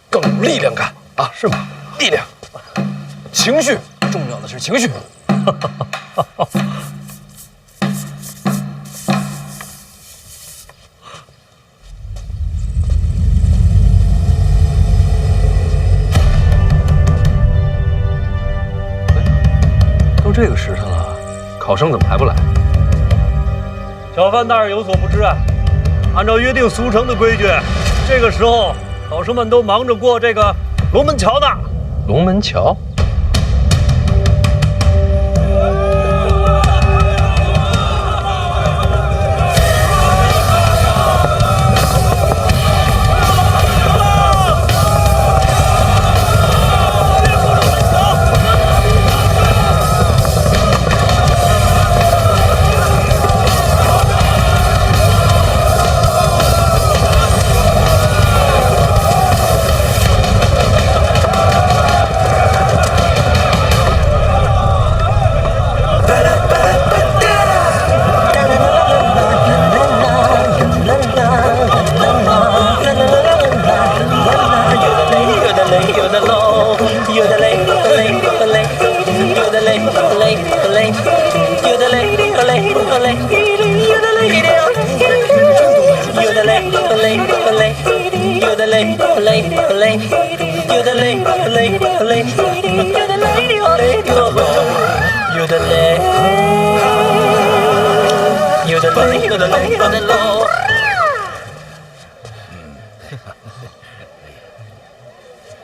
更有力量感啊，是吗？力量，情绪，重要的是情绪。都这个时辰了，考生怎么还不来？小范大人有所不知啊，按照约定俗成的规矩，这个时候考生们都忙着过这个龙门桥呢。龙门桥？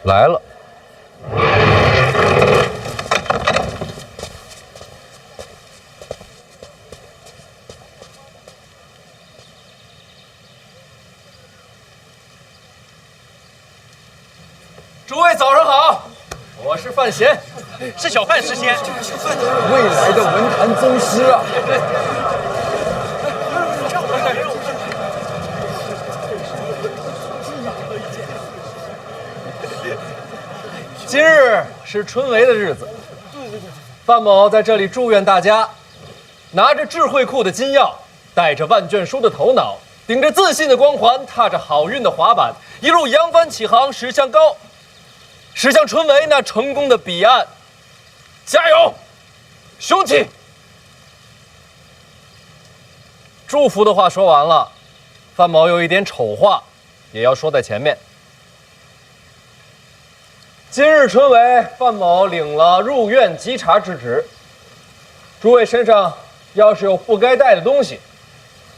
来了。诸位早上好，我是范闲，是小范师仙，未来的文坛宗师啊。今日是春闱的日子，范某在这里祝愿大家，拿着智慧库的金钥，带着万卷书的头脑，顶着自信的光环，踏着好运的滑板，一路扬帆起航，驶向春闱那成功的彼岸。加油，雄起！祝福的话说完了，范某有一点丑话，也要说在前面。今日春闱，范某领了入院稽查之职。诸位身上要是有不该带的东西，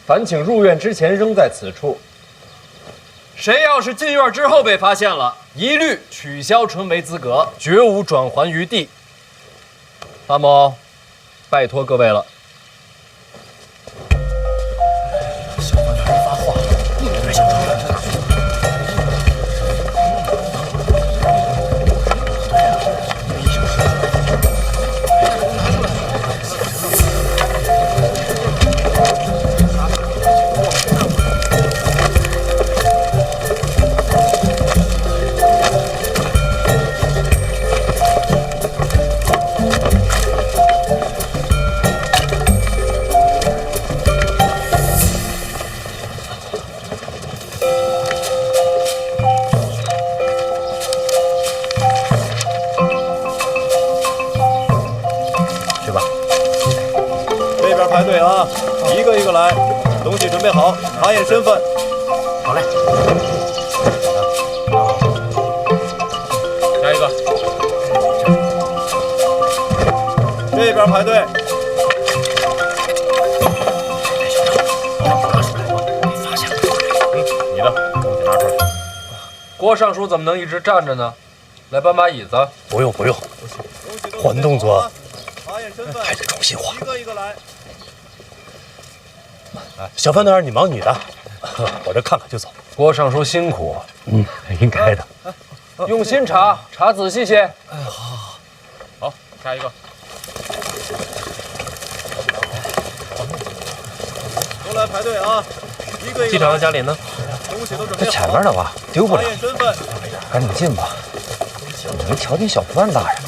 烦请入院之前扔在此处。谁要是进院之后被发现了，一律取消春闱资格，绝无转还余地。范某，拜托各位了。小范大人发话，你别想着。排队啊，一个一个来，东西准备好，查验身份。好嘞。下一个。这边排队。你的东西拿出来。郭尚书怎么能一直站着呢？来搬把椅子。不用，换动作还得重新画。一个一个来。小范大人，你忙你的，我这看看就走。郭尚书辛苦，应该的。用心查仔细些。哎，好，好，下一个。都来排队啊！一个一个。机长和嘉玲呢？东西都准备好。在前面呢吧，丢不了。查验身份。赶紧进吧，没瞧见小范大人。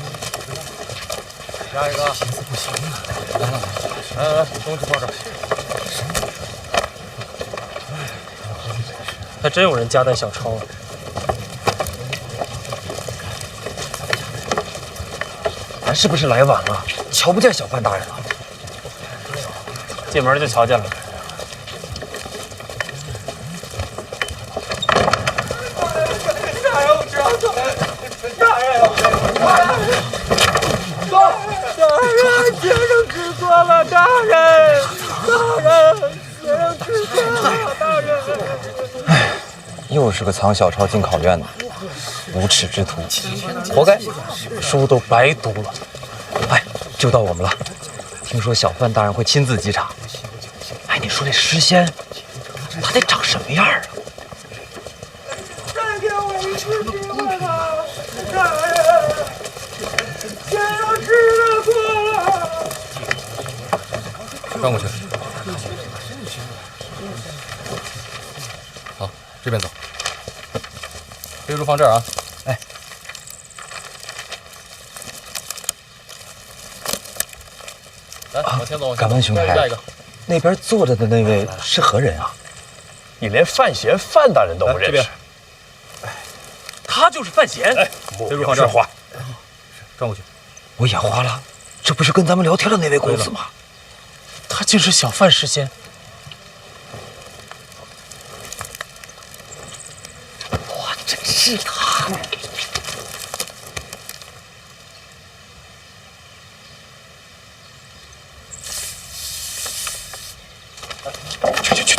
下一个。来，东西放这儿。还真有人夹带小抄啊！咱是不是来晚了？瞧不见小范大人了？进门就瞧见了。大人，我知道错了。大人，学生知错了，大人，学生知错了，大人。又是个藏小抄进考院的无耻之徒，活该，书都白读了。哎，就到我们了。听说小范大人会亲自稽查。哎，你说这诗仙，他得长什么样啊？再给我一次机会吧，大人，学生知错了。转过去。好，这边走。飞猪放这儿啊！哎，来，往前走。敢问兄台，下一个。那边坐着的那位是何人啊？你连范闲范大人都不认识？他就是范闲。哎，飞猪放这儿。话，转过去。我眼花了，这不是跟咱们聊天的那位公子吗？他竟是小范诗仙。哇，真是他！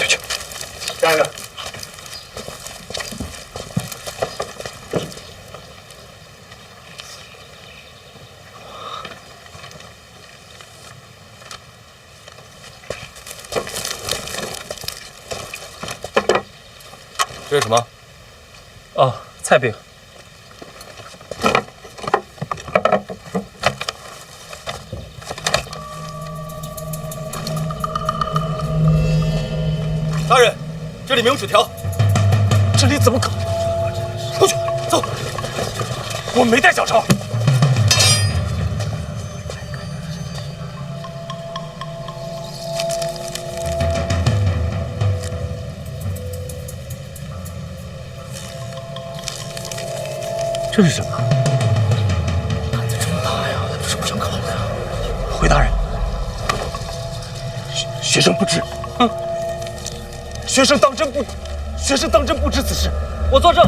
去，下一个。这是什么？哦，菜饼。大人，这里没有纸条。这里怎么可能？出去，走。我没带小抄。这是什么？胆子真大呀！什么想搞的呀？回大人，学生不知，学生当真不知此事。我作证，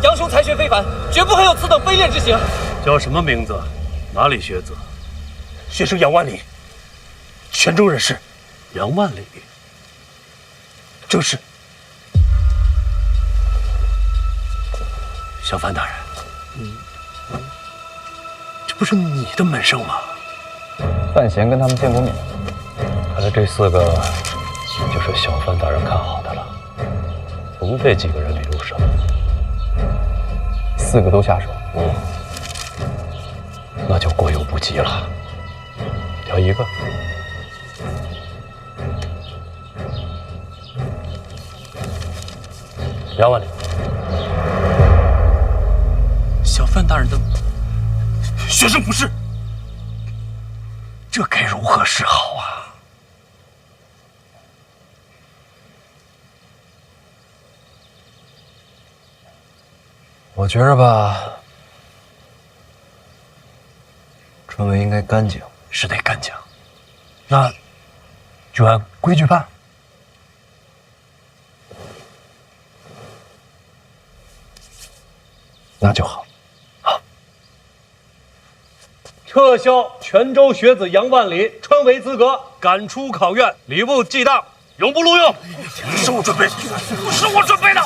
杨兄才学非凡，绝不会有此等卑劣之行。叫什么名字？哪里学子？学生杨万里，泉州人士。杨万里，正是。小范大人，这不是你的门生吗？范闲跟他们见过面，看来这4个就是小范大人看好的了。从这几个人里入手，4个都下手，那就过犹不及了。挑一个。杨万里，小范大人的学生不是，这该如何是好啊？我觉着吧，春闱应该干净，是得干净。那就按规矩办。那就好。撤销泉州学子杨万里春闱资格，赶出考院，礼部记当，永不录用。不是我准备，不是我准备的，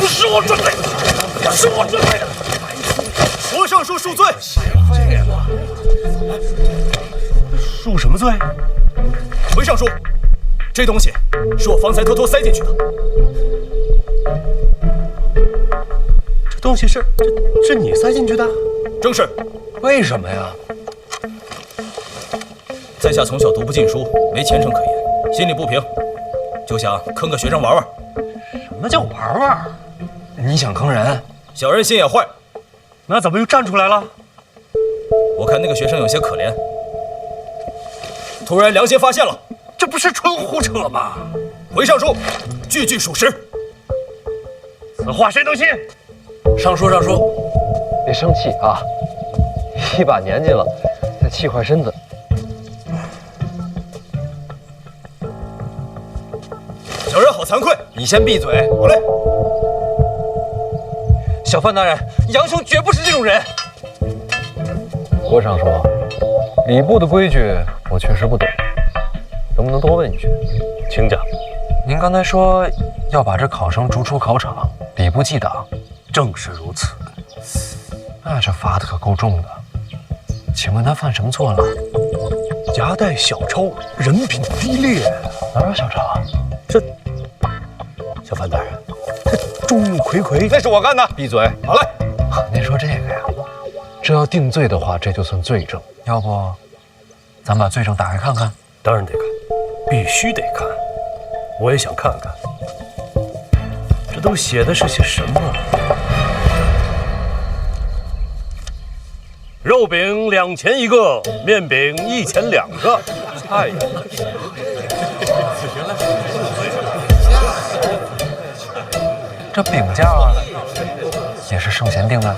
不是我准备的，不是我准备的。罗尚书恕罪。恕什么罪？回尚书，这东西是我方才偷偷塞进去的。这东西是你塞进去的？正是。为什么呀？在下从小读不进书，没前程可言，心里不平，就想坑个学生玩玩。什么叫玩玩？你想坑人？小人心也坏。那怎么又站出来了？我看那个学生有些可怜，突然良心发现了。这不是纯胡扯吗？回尚书，句句属实。此话谁能信？上书，别生气啊！一把年纪了，再气坏身子。小人好惭愧。你先闭嘴。好嘞。小范大人，杨兄绝不是这种人。郭尚书，礼部的规矩我确实不懂，能不能多问一句？请讲。您刚才说要把这考生逐出考场，礼部记档，正是如此。那这罚的可够重的。请问他犯什么错了？夹带小抄，人品低劣。哪有小抄啊？这小范大人，这众目睽睽，那是我干的。闭嘴。好嘞。您说这个呀，这要定罪的话，这就算罪证。要不，咱把罪证打开看看？当然得看，必须得看。我也想看看，这都写的是些什么？肉饼2钱1个，面饼1钱2个。哎呀，这饼价也是圣贤定的。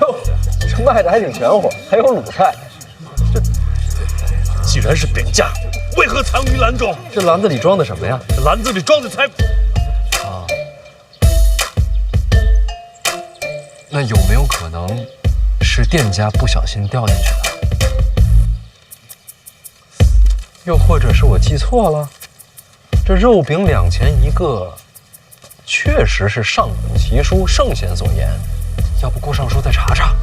哟，这卖的还挺全乎，还有卤菜。这既然是饼价，为何藏于篮中？这篮子里装的什么呀？这篮子里装的才……啊，那有没有可能是店家不小心掉进去的？又或者是我记错了？这肉饼2钱1个，确实是上古奇书圣贤所言。要不郭尚书再查查？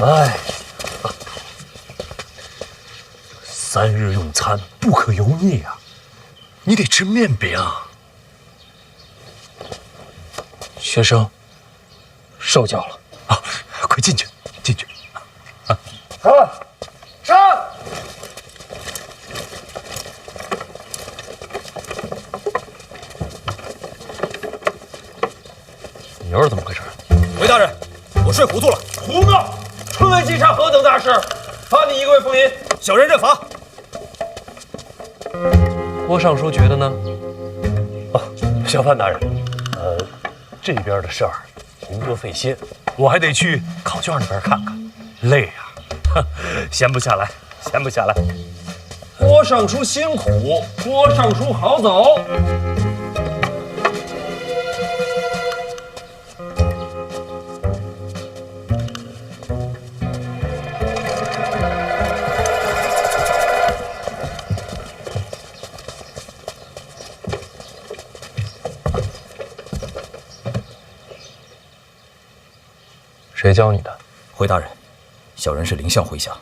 哎，3日用餐不可油腻啊，你得吃面饼。学生受教了啊！快进去，进去。上！你又是怎么回事？回大人，我睡糊涂了。胡闹！春闱稽查何等大事，罚你1个月俸银。小人认罚。郭尚书觉得呢？哦，小范大人，这边的事儿您多费心，我还得去考卷那边看看，累啊，闲不下来，闲不下来。郭尚书辛苦，郭尚书好走。谁教你的？回大人，小人是凌相麾下。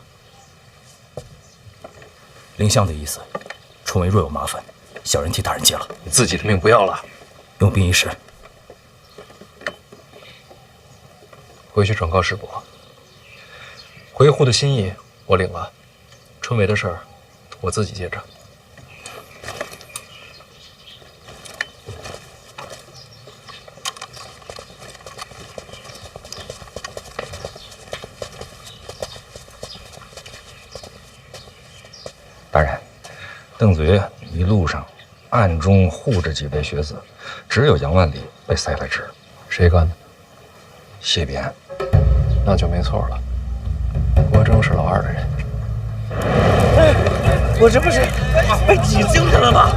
凌相的意思，春闱若有麻烦，小人替大人接了。你自己的命不要了，用兵一时。回去转告师伯，回沪的心意我领了，春闱的事儿我自己接着。大人，邓子曰一路上暗中护着几位学子，只有杨万里被塞了职。谁干的？谢必安。那就没错了。郭征是老二的人。我这不是被挤进去了吗？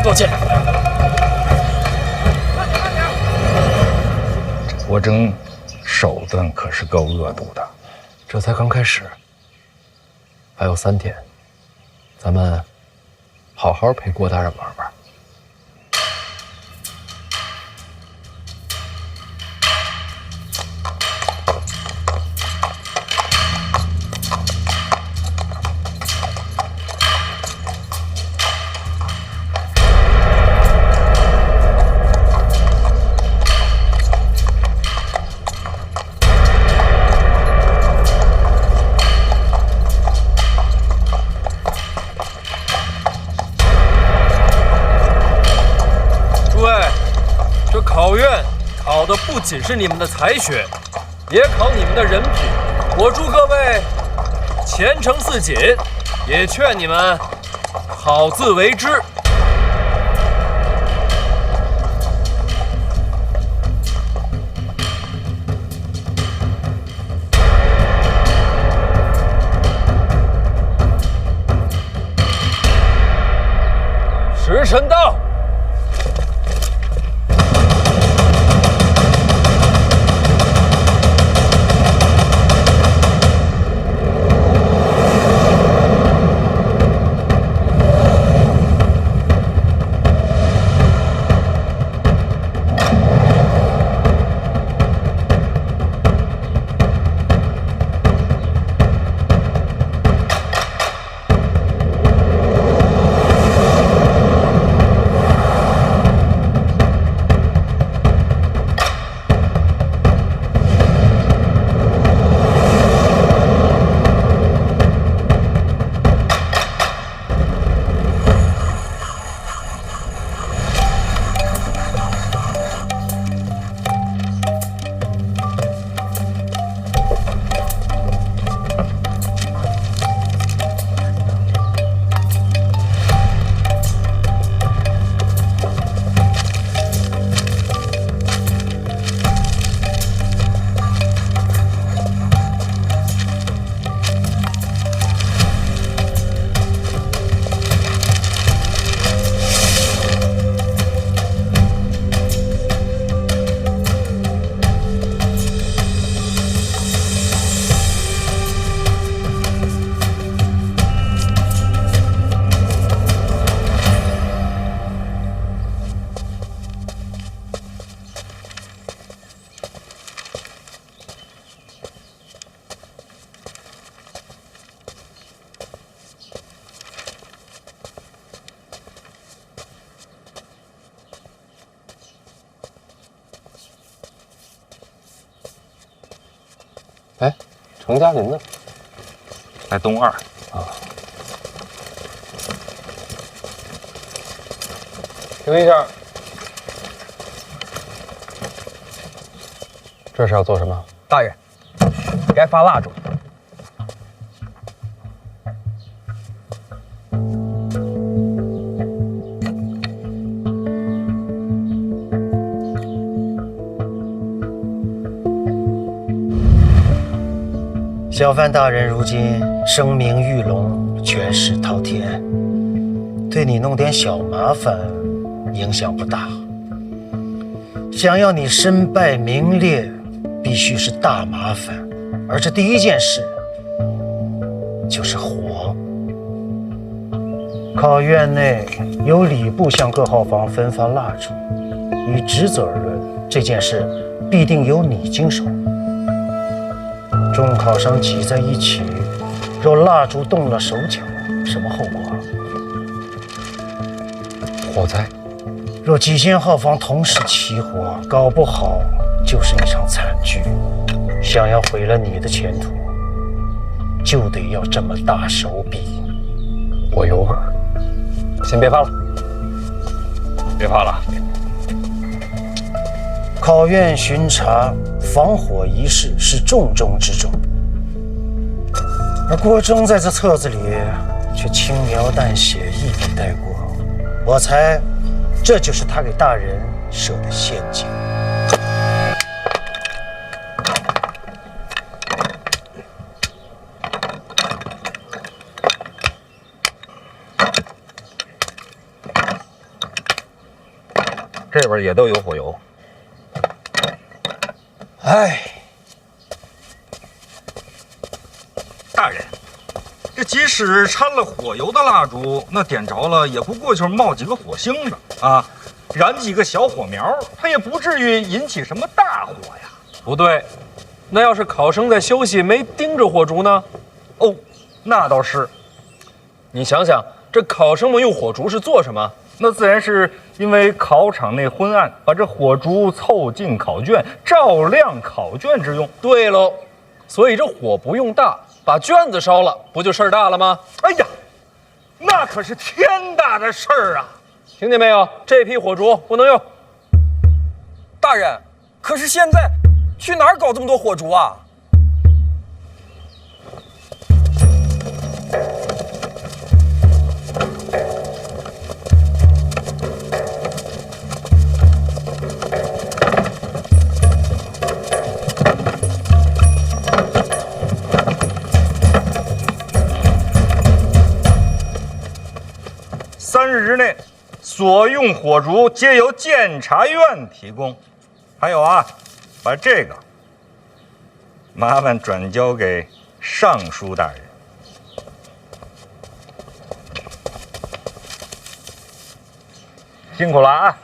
抱歉。郭征手段可是够恶毒的。这才刚开始，还有3天，咱们好好陪郭大人玩玩。考的不仅是你们的才学，也考你们的人品。我祝各位前程似锦，也劝你们好自为之。时辰到。哎，程嘉林呢？在东2啊。停一下，这是要做什么？大人，该发蜡烛。小范大人如今声名玉隆，权势滔天，对你弄点小麻烦，影响不大。想要你身败名裂，必须是大麻烦，而这第一件事就是火。考院内由礼部向各号房分发蜡烛，以职责而论，这件事必定由你经手。众考生挤在一起，若蜡烛动了手脚，什么后果？火灾。若几间号房同时起火，搞不好就是一场惨剧。想要毁了你的前途，就得要这么大手笔。我有耳。先别发了，别发了。考院巡查防火一事是重中之重，而郭征在这册子里却轻描淡写，一笔带过。我猜，这就是他给大人设的陷阱。这边也都有火油。哎，大人，这即使掺了火油的蜡烛，那点着了也不过就是冒几个火星子啊，燃几个小火苗，它也不至于引起什么大火呀。不对，那要是考生在休息没盯着火烛呢？哦，那倒是。你想想，这考生们用火烛是做什么？那自然是因为考场内昏暗，把这火烛凑近考卷，照亮考卷之用。对喽，所以这火不用大，把卷子烧了，不就事儿大了吗？哎呀，那可是天大的事儿啊！听见没有？这批火烛不能用。大人，可是现在去哪儿搞这么多火烛啊？3日之内，所用火烛皆由监察院提供。还有啊，把这个麻烦转交给尚书大人。辛苦了啊！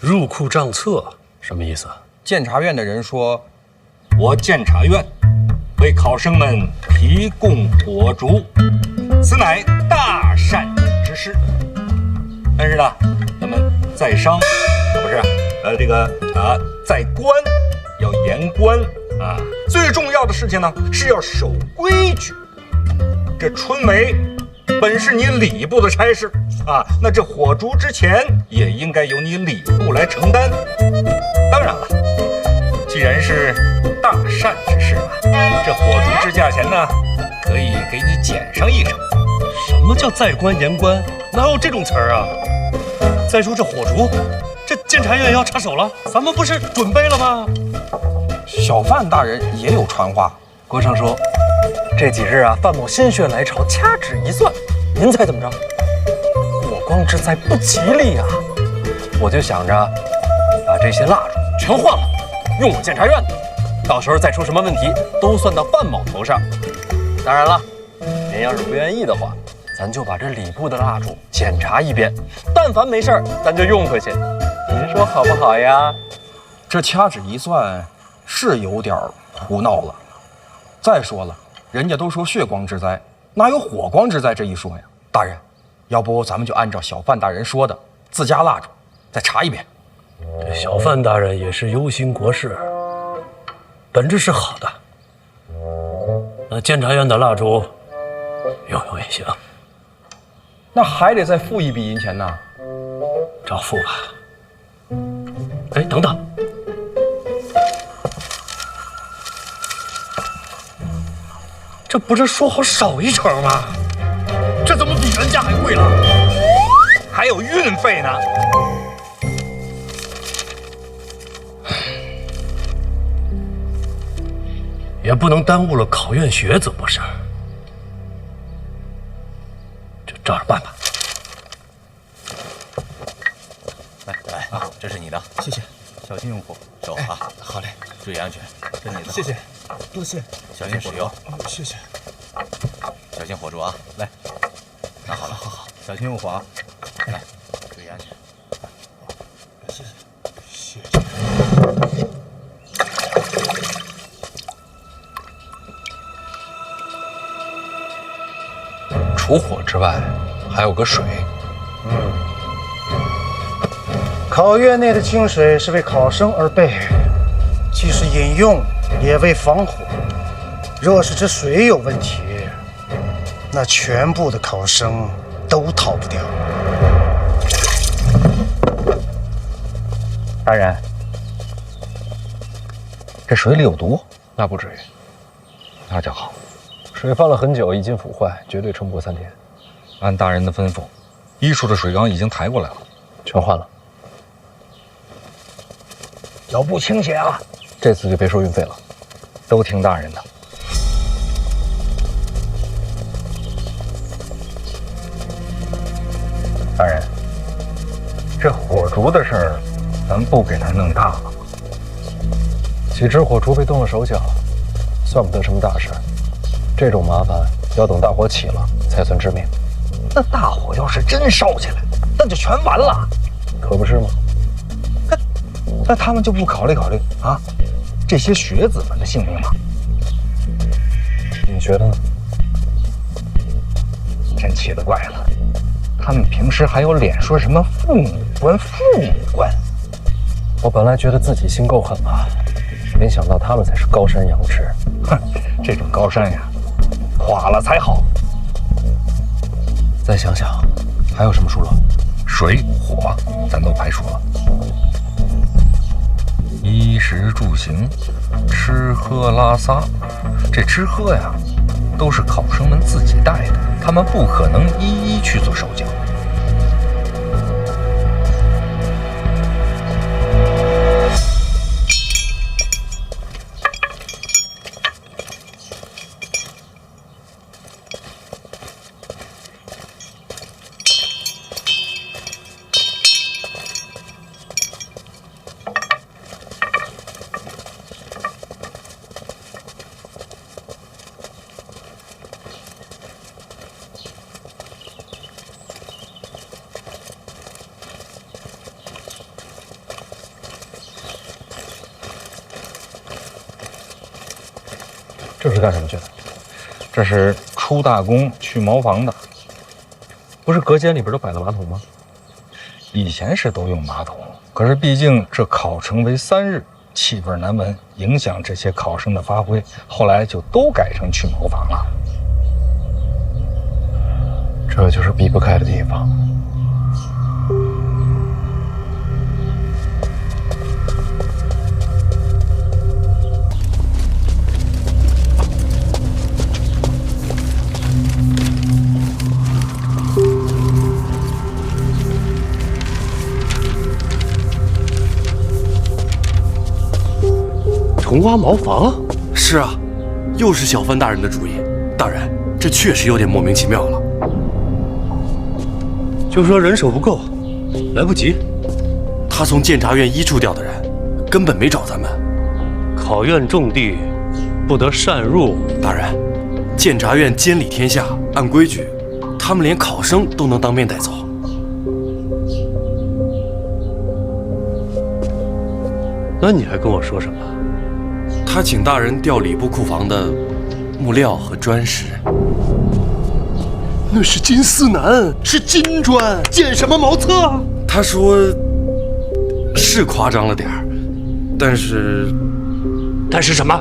入库账册什么意思？监察院的人说，我监察院为考生们提供火烛，此乃大善之事。但是呢，咱们在商不是在官要严官啊。最重要的事情呢是要守规矩。这春闱本是你礼部的差事啊，那这火烛之钱也应该由你礼部来承担。当然了，既然是大善之事嘛，这火烛之价钱呢，可以给你减上1成。什么叫在官严官？哪有这种词儿啊？再说这火烛，这监察院要插手了，咱们不是准备了吗？小范大人也有传话，国成说，这几日啊，范某心血来潮，掐指一算，您猜怎么着？火光之灾不吉利呀！我就想着把这些蜡烛全换了，用我监察院的，到时候再出什么问题，都算到范某头上。当然了，您要是不愿意的话，咱就把这礼部的蜡烛检查一遍，但凡没事儿，咱就用回去。您说好不好呀？这掐指一算是有点胡闹了。再说了，人家都说血光之灾，哪有火光之灾这一说呀？大人，要不咱们就按照小范大人说的，自家蜡烛再查一遍。这小范大人也是忧心国事，本质是好的。那监察院的蜡烛用用也行。那还得再付一笔银钱呢。照付吧。哎，等等，这不是说好少一成吗？这怎么比原价还贵了？还有运费呢。也不能耽误了考院学子不是？就照着办吧。来啊，这是你的，谢谢，小心用火，手啊，好嘞，注意安全，这是你的，谢谢，多谢，小心使用，谢谢，小心火烛啊，来，拿好了，好，小心用火啊，来，注意安全，谢谢，谢谢。除火之外，还有个水。考院内的清水是为考生而备，既是饮用，也为防火。若是这水有问题，那全部的考生都逃不掉。大人，这水里有毒？那不至于，那就好。水放了很久，已经腐坏，绝对撑不过3天。按大人的吩咐，医术的水缸已经抬过来了，全换了。脚步倾斜啊！这次就别收运费了，都听大人的。大人，这火烛的事儿，咱不给他弄大了。几只火烛被动了手脚，算不得什么大事。这种麻烦要等大火起了才算致命。那大火要是真烧起来，那就全完了，可不是吗？那他们就不考虑考虑啊，这些学子们的性命吗？你觉得呢？真奇了怪了，他们平时还有脸说什么父母官、父母官？我本来觉得自己心够狠了，没想到他们才是高山仰止。哼，这种高山呀，垮了才好。再想想，还有什么疏漏？水火咱都排除了，衣食住行、吃喝拉撒，这吃喝呀，都是考生们自己带的，他们不可能一一去做手脚。这是干什么去的？这是出大宫去茅房的。不是隔间里边都摆了马桶吗？以前是都用马桶，可是毕竟这考成为3日，气味难闻，影响这些考生的发挥，后来就都改成去茅房了。这就是避不开的地方。重挖茅房？是啊，又是小范大人的主意。大人，这确实有点莫名其妙了。就说人手不够，来不及。他从监察院1处调的人，根本没找咱们。考院重地，不得擅入。大人，监察院监理天下，按规矩，他们连考生都能当面带走。那你还跟我说什么？他请大人调礼部库房的木料和砖石。那是金丝楠，是金砖，建什么茅厕啊？他说是夸张了点儿，但是什么？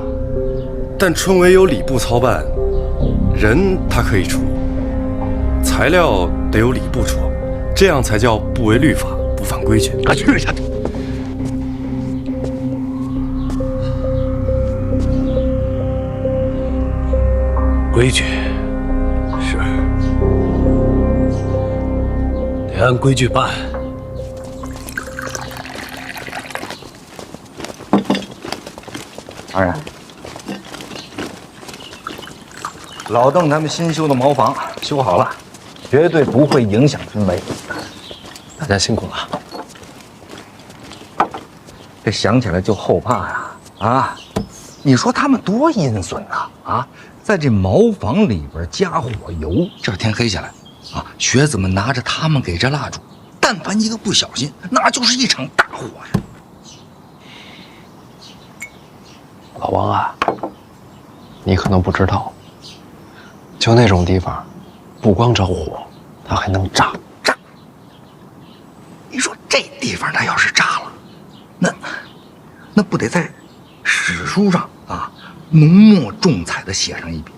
但春闱由礼部操办，人他可以出，材料得由礼部出，这样才叫不违律法，不犯规矩。快去一下。规矩是，得按规矩办。大人，老邓他们新修的茅房修好了，绝对不会影响氛围。大家辛苦了。这想起来就后怕呀！啊，你说他们多阴损呐！啊，在这茅房里边加火油，这天黑下来，啊，学子们拿着他们给这蜡烛，但凡一个不小心，那就是一场大火呀！老王啊，你可能不知道，就那种地方，不光着火，它还能炸。你说这地方它要是炸了，那不得在史书上啊浓墨重彩的写上一笔：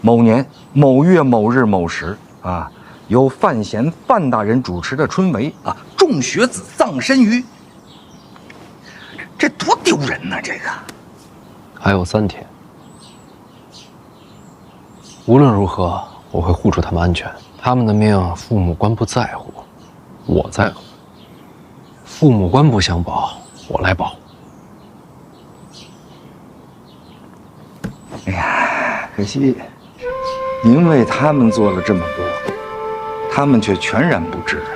某年某月某日某时啊，由范闲范大人主持的春闱啊，众学子葬身于，这多丢人呐！这个还有3天，无论如何，我会护住他们安全。他们的命，父母官不在乎，我在乎。父母官不想保，我来保。哎呀，可惜您为他们做了这么多，他们却全然不知啊。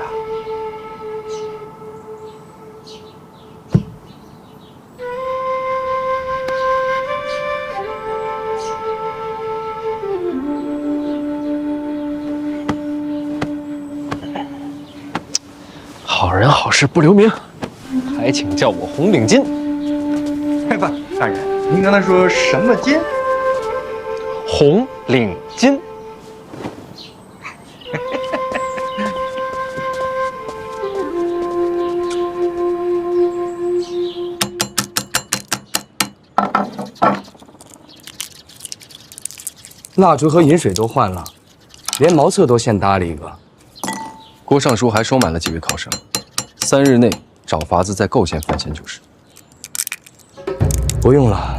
好人好事不留名，还请叫我红领巾。哎不，大人，您刚才说什么巾？红领巾。蜡烛和饮水都换了，连茅厕都现搭了一个。郭尚书还收买了几位考生，3日内找法子再构陷范闲就是。不用了，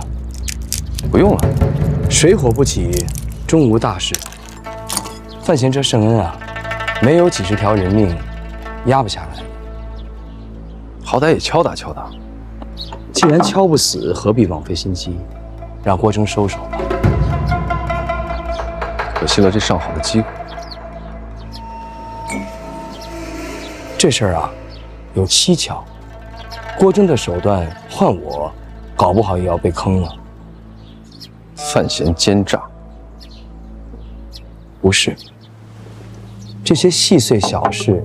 不用了。水火不起，终无大事。范闲这圣恩啊，没有几10条人命，压不下来。好歹也敲打敲打。既然敲不死，何必枉费心机？让郭征收手吧。可惜了这上好的机会。这事儿啊，有蹊跷。郭征的手段换我，搞不好也要被坑了。范闲奸诈？不是，这些细碎小事，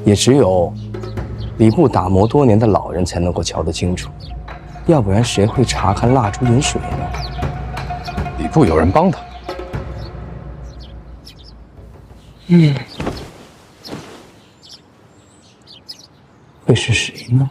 也只有礼部打磨多年的老人才能够瞧得清楚，要不然谁会查看蜡烛饮水呢？礼部有人帮他。会是谁呢？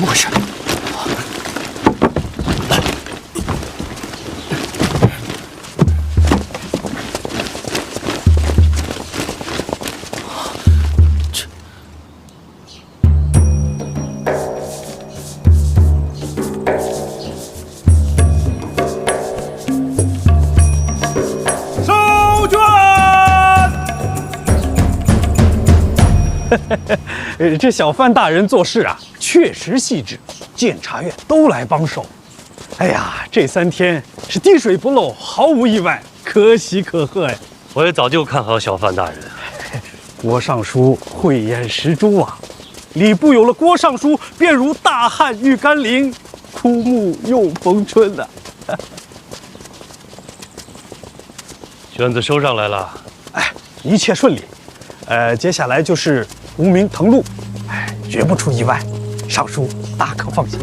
怎么回事？这小范大人做事啊，确实细致，监察院都来帮手。哎呀，这3天是滴水不漏，毫无意外，可喜可贺呀！我也早就看好小范大人。郭尚书慧眼识珠啊，礼部有了郭尚书，便如大旱遇甘霖，枯木又逢春呐。卷子收上来了，哎，一切顺利。接下来就是无名誊录，绝不出意外，尚书大可放心。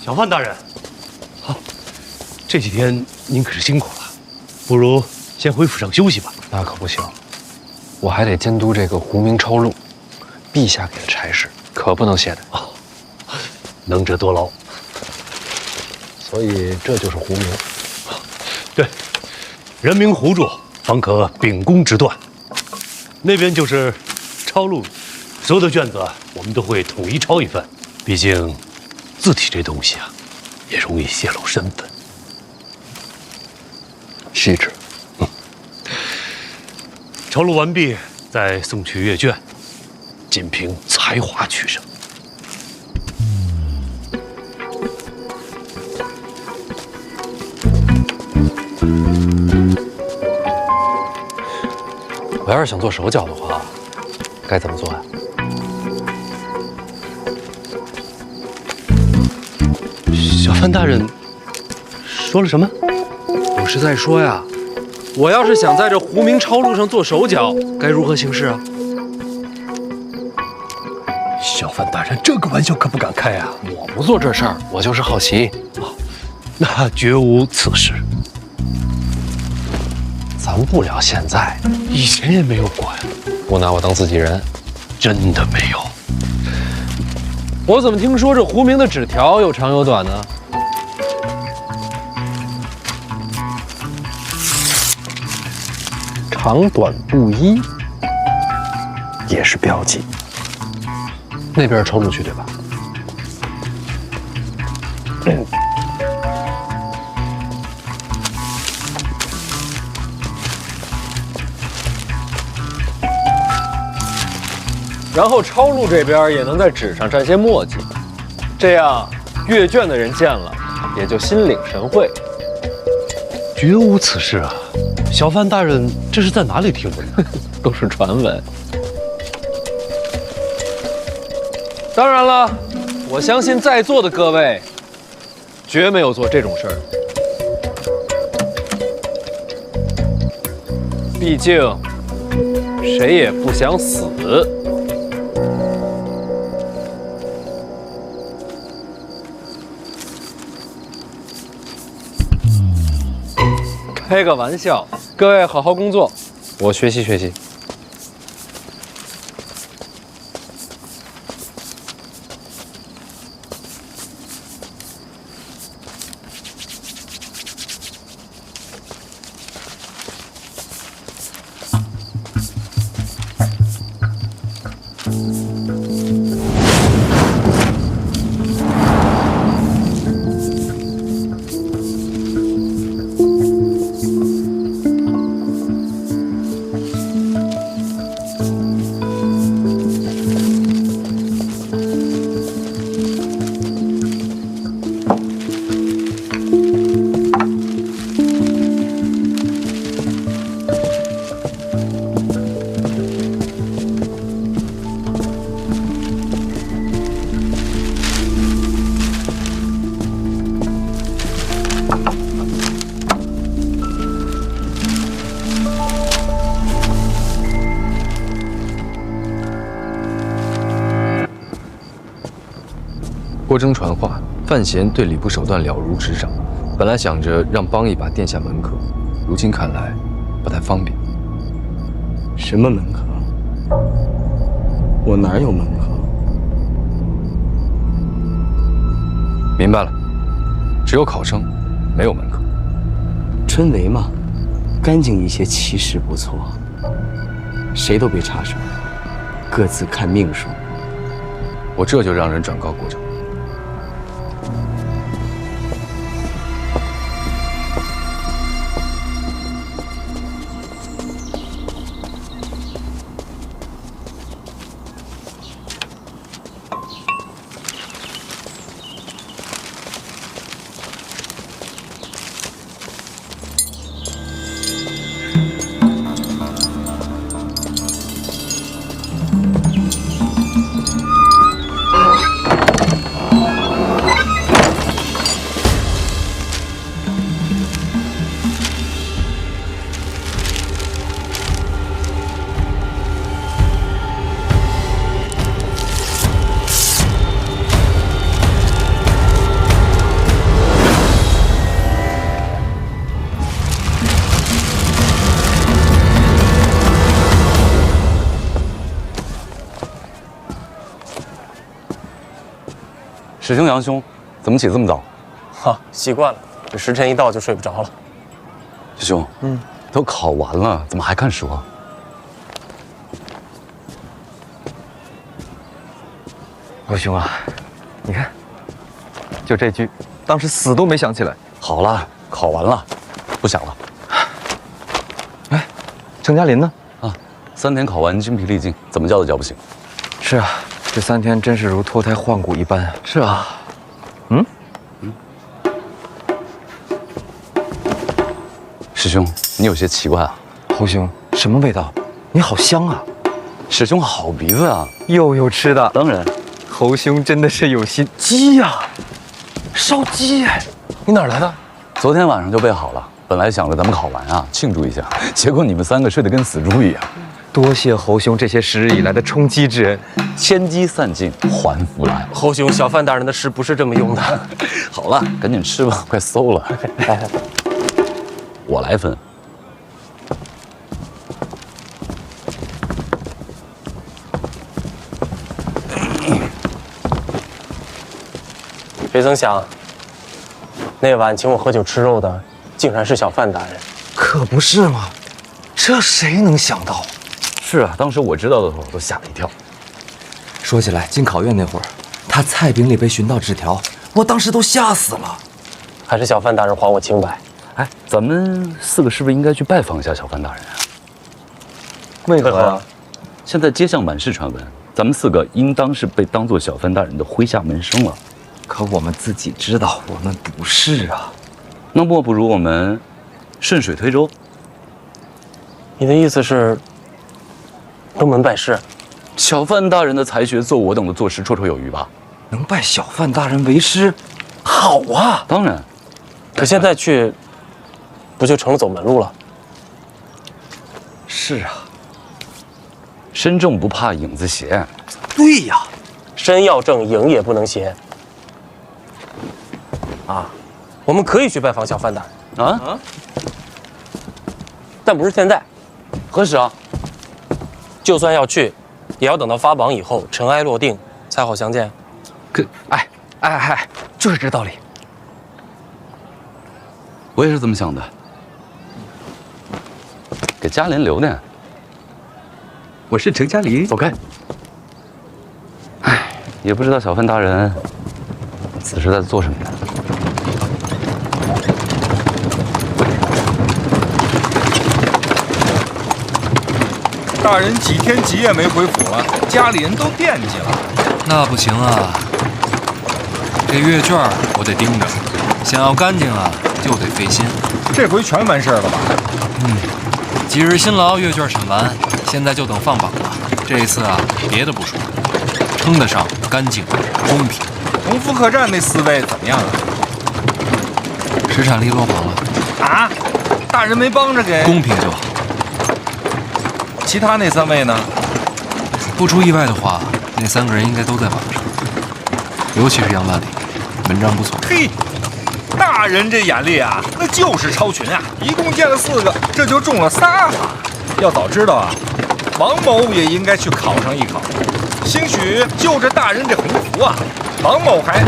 小范大人，好，这几天您可是辛苦了，不如先回府上休息吧。那可不行，我还得监督这个胡明抄录，陛下给的差事可不能懈怠。哦，能者多劳。所以这就是胡明。对，人名胡住，方可秉公执断。那边就是抄录，所有的卷子我们都会统一抄一份，毕竟字体这东西啊，也容易泄露身份。细致。抄录完毕，再送去阅卷，仅凭才华取胜。我要是想做手脚的话，该怎么做呀？小范大人说了什么？我是在说呀，我要是想在这胡明抄录上做手脚，该如何行事啊？小范大人，这个玩笑可不敢开啊！我不做这事儿，我就是好奇。那绝无此事。咱不聊现在，以前也没有过呀。不拿我当自己人，真的没有。我怎么听说这胡明的纸条有长有短呢？长短不一，也是标记。那边是抄录区对吧？然后抄录这边也能在纸上沾些墨迹，这样阅卷的人见了也就心领神会。绝无此事啊！小范大人这是在哪里听的？都是传闻。当然了，我相信在座的各位绝没有做这种事儿。毕竟谁也不想死。开个玩笑，各位好好工作，我学习学习。郭征传话，范闲对礼部手段了如指掌。本来想着让帮一把殿下门客，如今看来不太方便。什么门客？我哪有门客？明白了，只有考生，没有门客。春闱嘛，干净一些，其实不错。谁都别插手，各自看命数。我这就让人转告国征。师兄杨兄，怎么起这么早？哈，习惯了，这时辰一到就睡不着了。师兄，都考完了，怎么还看书啊？老兄啊，你看，就这句，当时死都没想起来。好了，考完了，不想了。哎，程嘉林呢？啊，3天考完，精疲力尽，怎么叫都叫不醒。是啊，这3天真是如脱胎换骨一般。是啊，师兄，你有些奇怪啊。侯兄，什么味道？你好香啊！师兄好鼻子啊！又有吃的。当然，侯兄真的是有心。鸡呀，烧鸡哎！你哪儿来的？昨天晚上就备好了，本来想着咱们考完啊庆祝一下，结果你们3个睡得跟死猪一样。多谢侯兄这些时日以来的充饥之恩，千机散尽还复来。侯兄，小范大人的诗不是这么用的。好了，赶紧吃吧，快馊了。我来分。谁曾想，那晚请我喝酒吃肉的，竟然是小范大人。可不是嘛，这谁能想到？是啊，当时我知道的时候都吓了一跳。说起来，进考院那会儿，他菜饼里被寻到纸条，我当时都吓死了。还是小范大人还我清白。哎，咱们4个是不是应该去拜访一下小范大人啊？为何呀？现在街上满是传闻，咱们4个应当是被当做小范大人的麾下门生了。可我们自己知道，我们不是啊。那莫不如我们顺水推舟？你的意思是登门拜师？小范大人的才学，做我等的做师绰绰有余吧？能拜小范大人为师，好啊！当然。可现在去，不就成了走门路了？是啊，身正不怕影子斜。对呀，身要正，影也不能斜。啊，我们可以去拜访小范大人啊，但不是现在。何时啊？就算要去，也要等到发榜以后，尘埃落定，才好相见。哎，就是这道理。我也是这么想的，给嘉林留点。我是程嘉林，走开。哎，也不知道小范大人此时在做什么呢？大人几天几夜没回府了，家里人都惦记了。那不行啊，这阅卷我得盯着，想要干净啊，就得费心。这回全完事儿了吧？几日辛劳，阅卷审完，现在就等放榜了。这一次啊，别的不说，称得上干净、公平。同福客栈那4位怎么样啊？石产力落榜了啊？大人没帮着给？公平就好。其他那3位呢？不出意外的话，那3个人应该都在榜上。尤其是杨万里，文章不错。嘿，大人这眼力啊，那就是超群啊！一共见了4个，这就中了3发。要早知道啊，王某也应该去考上艺考。兴许就着大人这鸿福啊，王某还……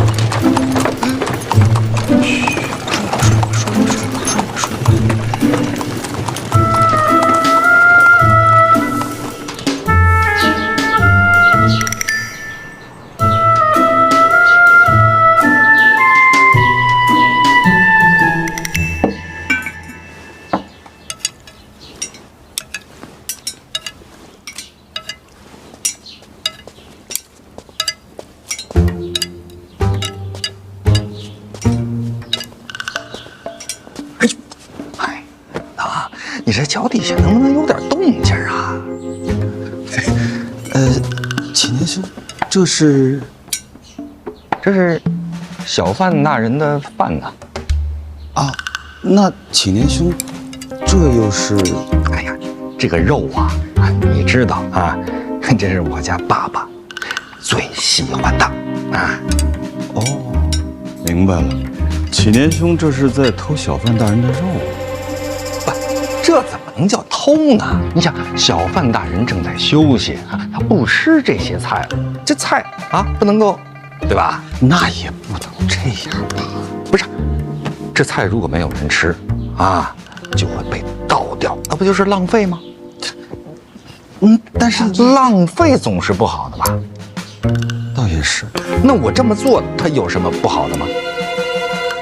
你这脚底下能不能有点动静啊？启年兄，这是小范大人的饭呐。啊，那启年兄，这又是？哎呀，这个肉啊，你知道啊，这是我家爸爸最喜欢的啊。哦，明白了，启年兄这是在偷小范大人的肉。这怎么能叫偷呢？你想，小范大人正在休息啊，他不吃这些菜了，这菜啊不能够，对吧？那也不能这样吧？不是，这菜如果没有人吃啊，就会被倒掉，那不就是浪费吗？但是浪费总是不好的吧？倒也是。那我这么做，它有什么不好的吗？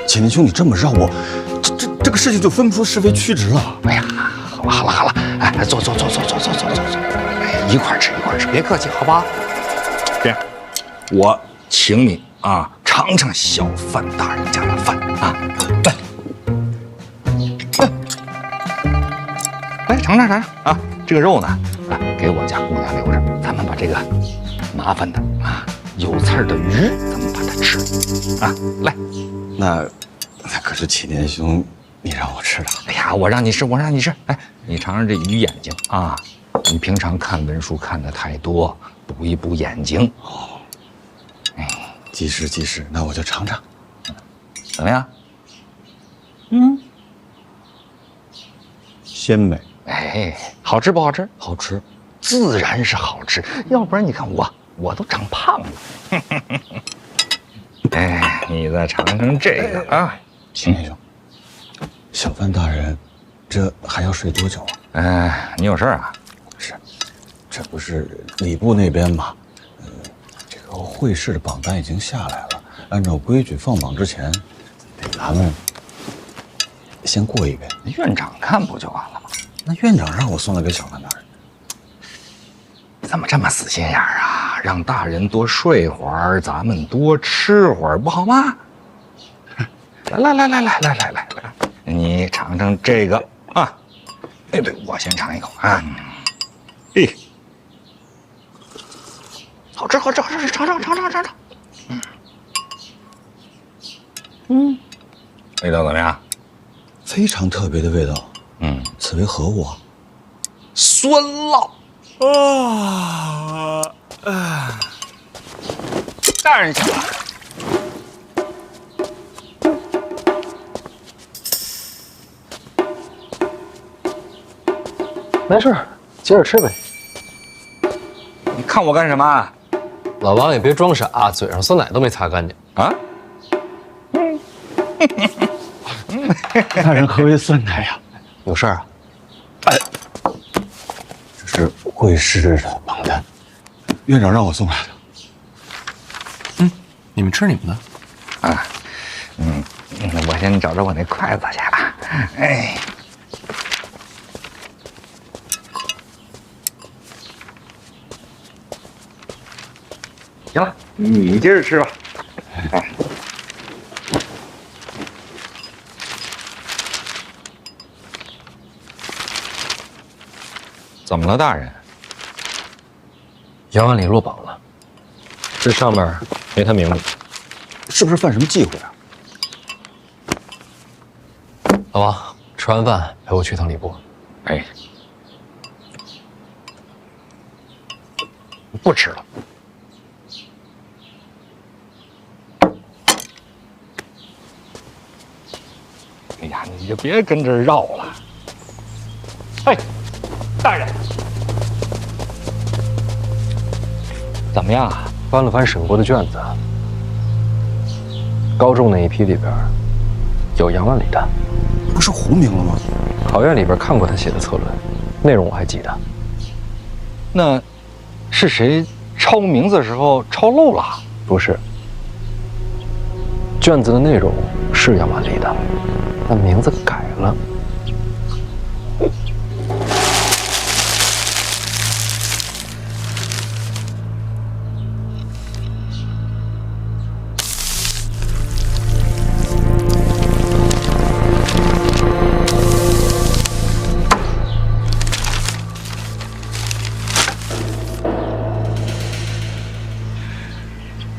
启年兄，你这么绕我，这个事情就分不出是非曲直了。哎呀，好了，哎，坐，哎，一块吃，别客气，好吧？这样，我请你啊，尝尝小范大人家的饭啊，来尝尝啊，这个肉呢，啊，给我家姑娘留着，咱们把这个麻烦的啊有刺儿的鱼，咱们把它吃啊，来，那可是启年兄。你让我吃的？哎呀，我让你吃。哎，你尝尝这鱼眼睛啊！你平常看文书看的太多，补一补眼睛。哦，哎，及时，那我就尝尝，怎么样？鲜美。哎，好吃不好吃？好吃，自然是好吃。要不然你看我都长胖了。哎，你再尝尝这个啊，启年兄。小范大人，这还要睡多久啊？你有事啊？是，这不是礼部那边嘛？这个会试的榜单已经下来了，按照规矩放榜之前，得咱们先过一遍。院长看不就完了吗？那院长让我送来给小范大人，怎么这么死心眼儿啊？让大人多睡会儿，咱们多吃会儿，不好吗？来。你尝尝这个啊！哎，对，我先尝一口啊！哎，好吃，尝！味道怎么样？非常特别的味道。此为何物啊？酸辣。大人请了。没事，接着吃呗。你看我干什么？老王也别装傻，嘴上酸奶都没擦干净啊！大人何为酸奶呀？有事儿啊？哎，这是会试的榜单，院长让我送来的。你们吃你们的。啊，我先找着我那筷子去啊。哎。行了，你接着吃吧。哎，怎么了，大人？杨万里落榜了，这上面没他名字，是不是犯什么忌讳啊？老王，吃完饭陪我去趟礼部。哎，不吃了。你就别跟这儿绕了。哎，大人，怎么样？翻了翻审过的卷子，高中那一批里边有杨万里的，不是胡明了吗？考院里边看过他写的策论，内容我还记得。那是谁抄名字的时候抄漏了？不是，卷子的内容是杨万里的，但名字改了。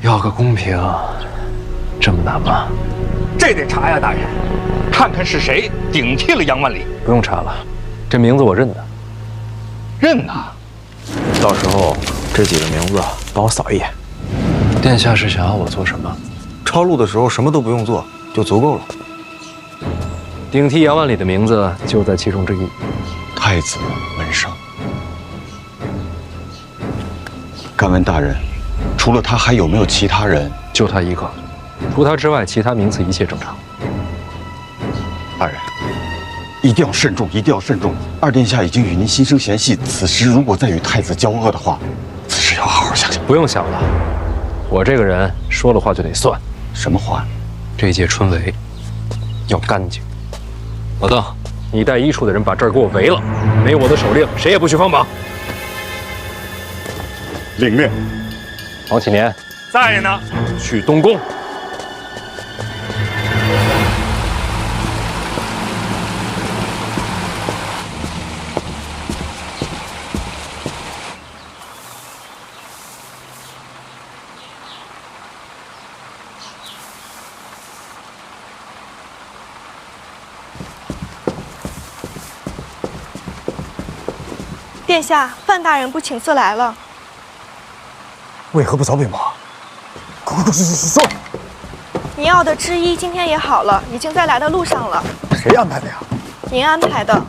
要个公平，这么难吗？这得查呀，大人，看看是谁顶替了杨万里。不用查了，这名字我认得。认呐？到时候这几个名字帮我扫一眼。殿下是想要我做什么？抄录的时候什么都不用做，就足够了。顶替杨万里的名字就在其中之一。太子门生。敢问大人，除了他还有没有其他人？就他一个，除他之外，其他名次一切正常。大人，一定要慎重，一定要慎重。二殿下已经与您心生嫌隙，此时如果再与太子交恶的话，此事要好好想想。不用想了，我这个人说了话就得算。什么话？这届春闱要干净。老邓，你带1处的人把这儿给我围了，没我的手令，谁也不许放榜。领命。王启年在呢，去东宫。殿下，范大人不请自来了。为何不早禀报？快！说，您要的知医今天也好了，已经在来的路上了。谁安排的呀？您安排的。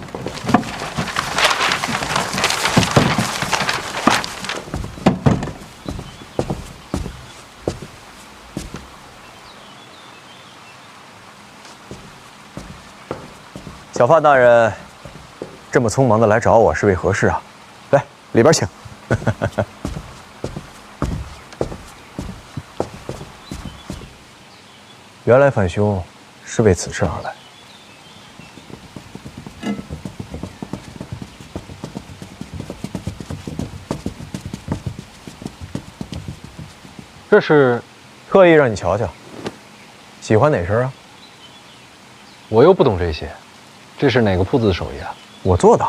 小范大人这么匆忙的来找我是为何事啊？来，里边请。原来范兄是为此事而来。这是特意让你瞧瞧，喜欢哪身啊？我又不懂这些，这是哪个铺子的手艺啊？我做的。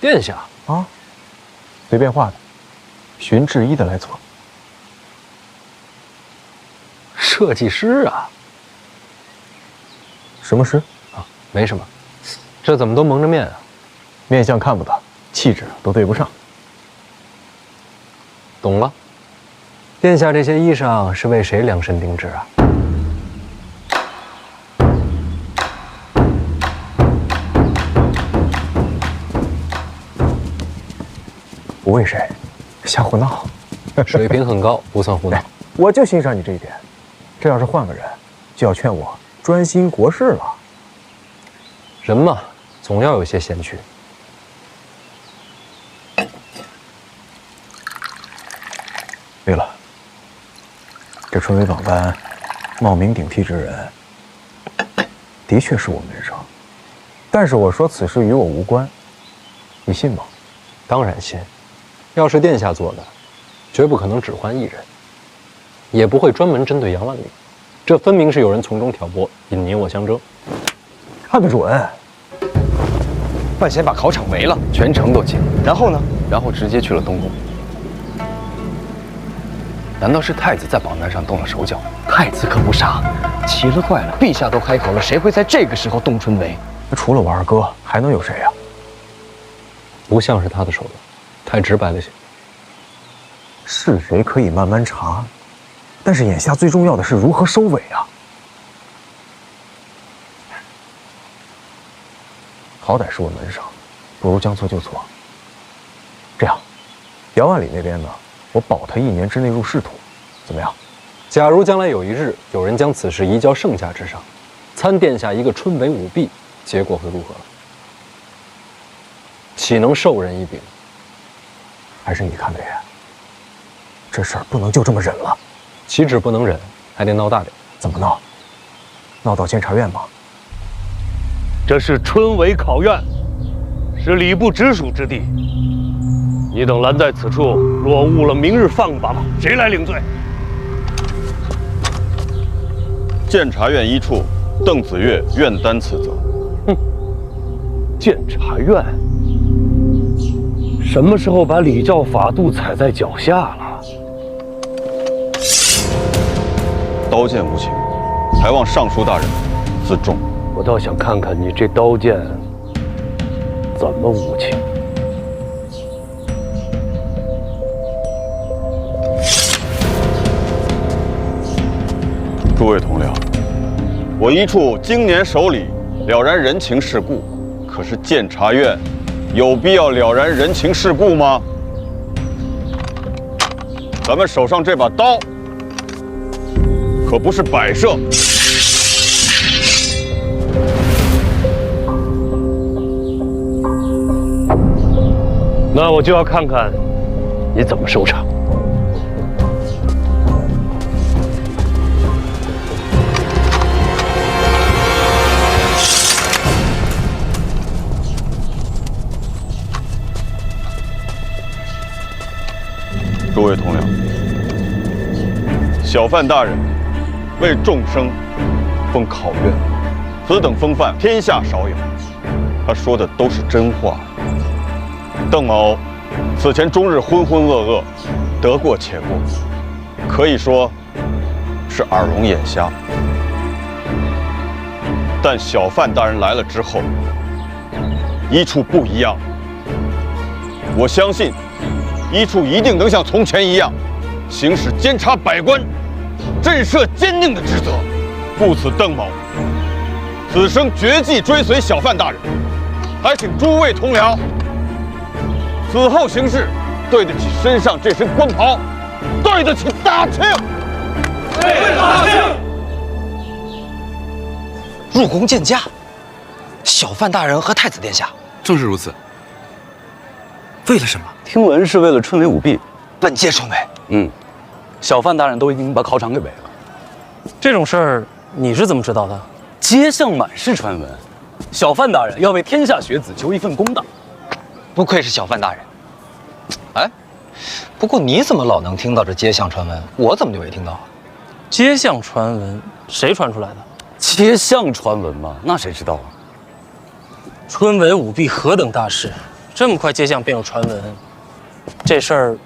殿下啊，随便画的，循制衣的来做。设计师啊？什么师？啊，没什么。这怎么都蒙着面啊？面相看不得，气质都对不上。懂了。殿下这些衣裳是为谁量身定制啊？不为谁，瞎胡闹。水平很高，不算胡闹。我就欣赏你这一点。这要是换个人，就要劝我专心国事了。人嘛，总要有些闲趣。对了，这春闱榜单冒名顶替之人，的确是我门生。但是我说此事与我无关，你信吗？当然信。要是殿下做的，绝不可能只换一人，也不会专门针对杨万里。这分明是有人从中挑拨，引你我相争。看得准。范闲把考场围了，全城都惊。然后呢？然后直接去了东宫。难道是太子在榜单上动了手脚？太子可不傻，奇了怪了，陛下都开口了，谁会在这个时候动春闱？那除了我二哥，还能有谁呀？不像是他的手段，太直白了些。是谁可以慢慢查，但是眼下最重要的是如何收尾啊！好歹是我门上，不如将错就错。这样，姚万里那边呢，我保他1年之内入仕途，怎么样？假如将来有一日有人将此事移交圣驾之上，参殿下一个春闱舞弊，结果会如何？岂能授人以柄？还是你看的远，这事儿不能就这么忍了。岂止不能忍，还得闹大点。怎么闹？闹到监察院吗？这是春闱考院，是礼部直属之地。你等拦在此处，若误了明日放榜，谁来领罪？监察院一处邓子越愿担此责。哼，监察院什么时候把礼教法度踩在脚下了？刀剑无情，还望尚书大人自重。我倒想看看你这刀剑怎么无情。诸位同僚，我一处经年守礼，了然人情世故，可是监察院有必要了然人情世故吗？咱们手上这把刀可不是摆设。那我就要看看你怎么收场。诸位同僚，小范大人为众生封考院，此等风范天下少有。他说的都是真话。邓某此前终日浑浑噩噩，得过且过，可以说是耳聋眼瞎。但小范大人来了之后，一处不一样。我相信一处一定能像从前一样，行使监察百官、震慑监宁的职责。故此，邓某此生决计追随小范大人，还请诸位同僚此后行事对得起身上这身官袍，对得起大庆。对大庆。入宫见驾，小范大人和太子殿下。正是如此。为了什么？听闻是为了春闱舞弊。本届春闱。小范大人都已经把考场给围了。这种事儿你是怎么知道的？街巷满是传闻，小范大人要为天下学子求一份公道。不愧是小范大人。哎，不过你怎么老能听到这街巷传闻？我怎么就没听到啊？街巷传闻谁传出来的？街巷传闻嘛，那谁知道啊？春闱舞弊何等大事，这么快街巷便有传闻，这事儿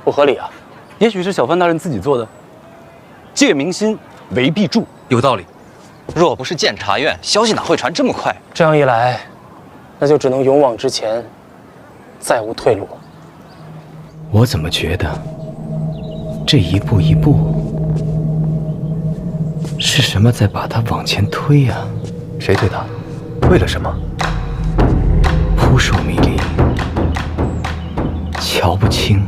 不合理啊！也许是小范大人自己做的，借民心为弊助，有道理。若不是监察院，消息哪会传这么快？这样一来，那就只能勇往直前，再无退路。我怎么觉得这一步一步是什么在把他往前推呀？谁推他？为了什么？扑朔迷离，瞧不清。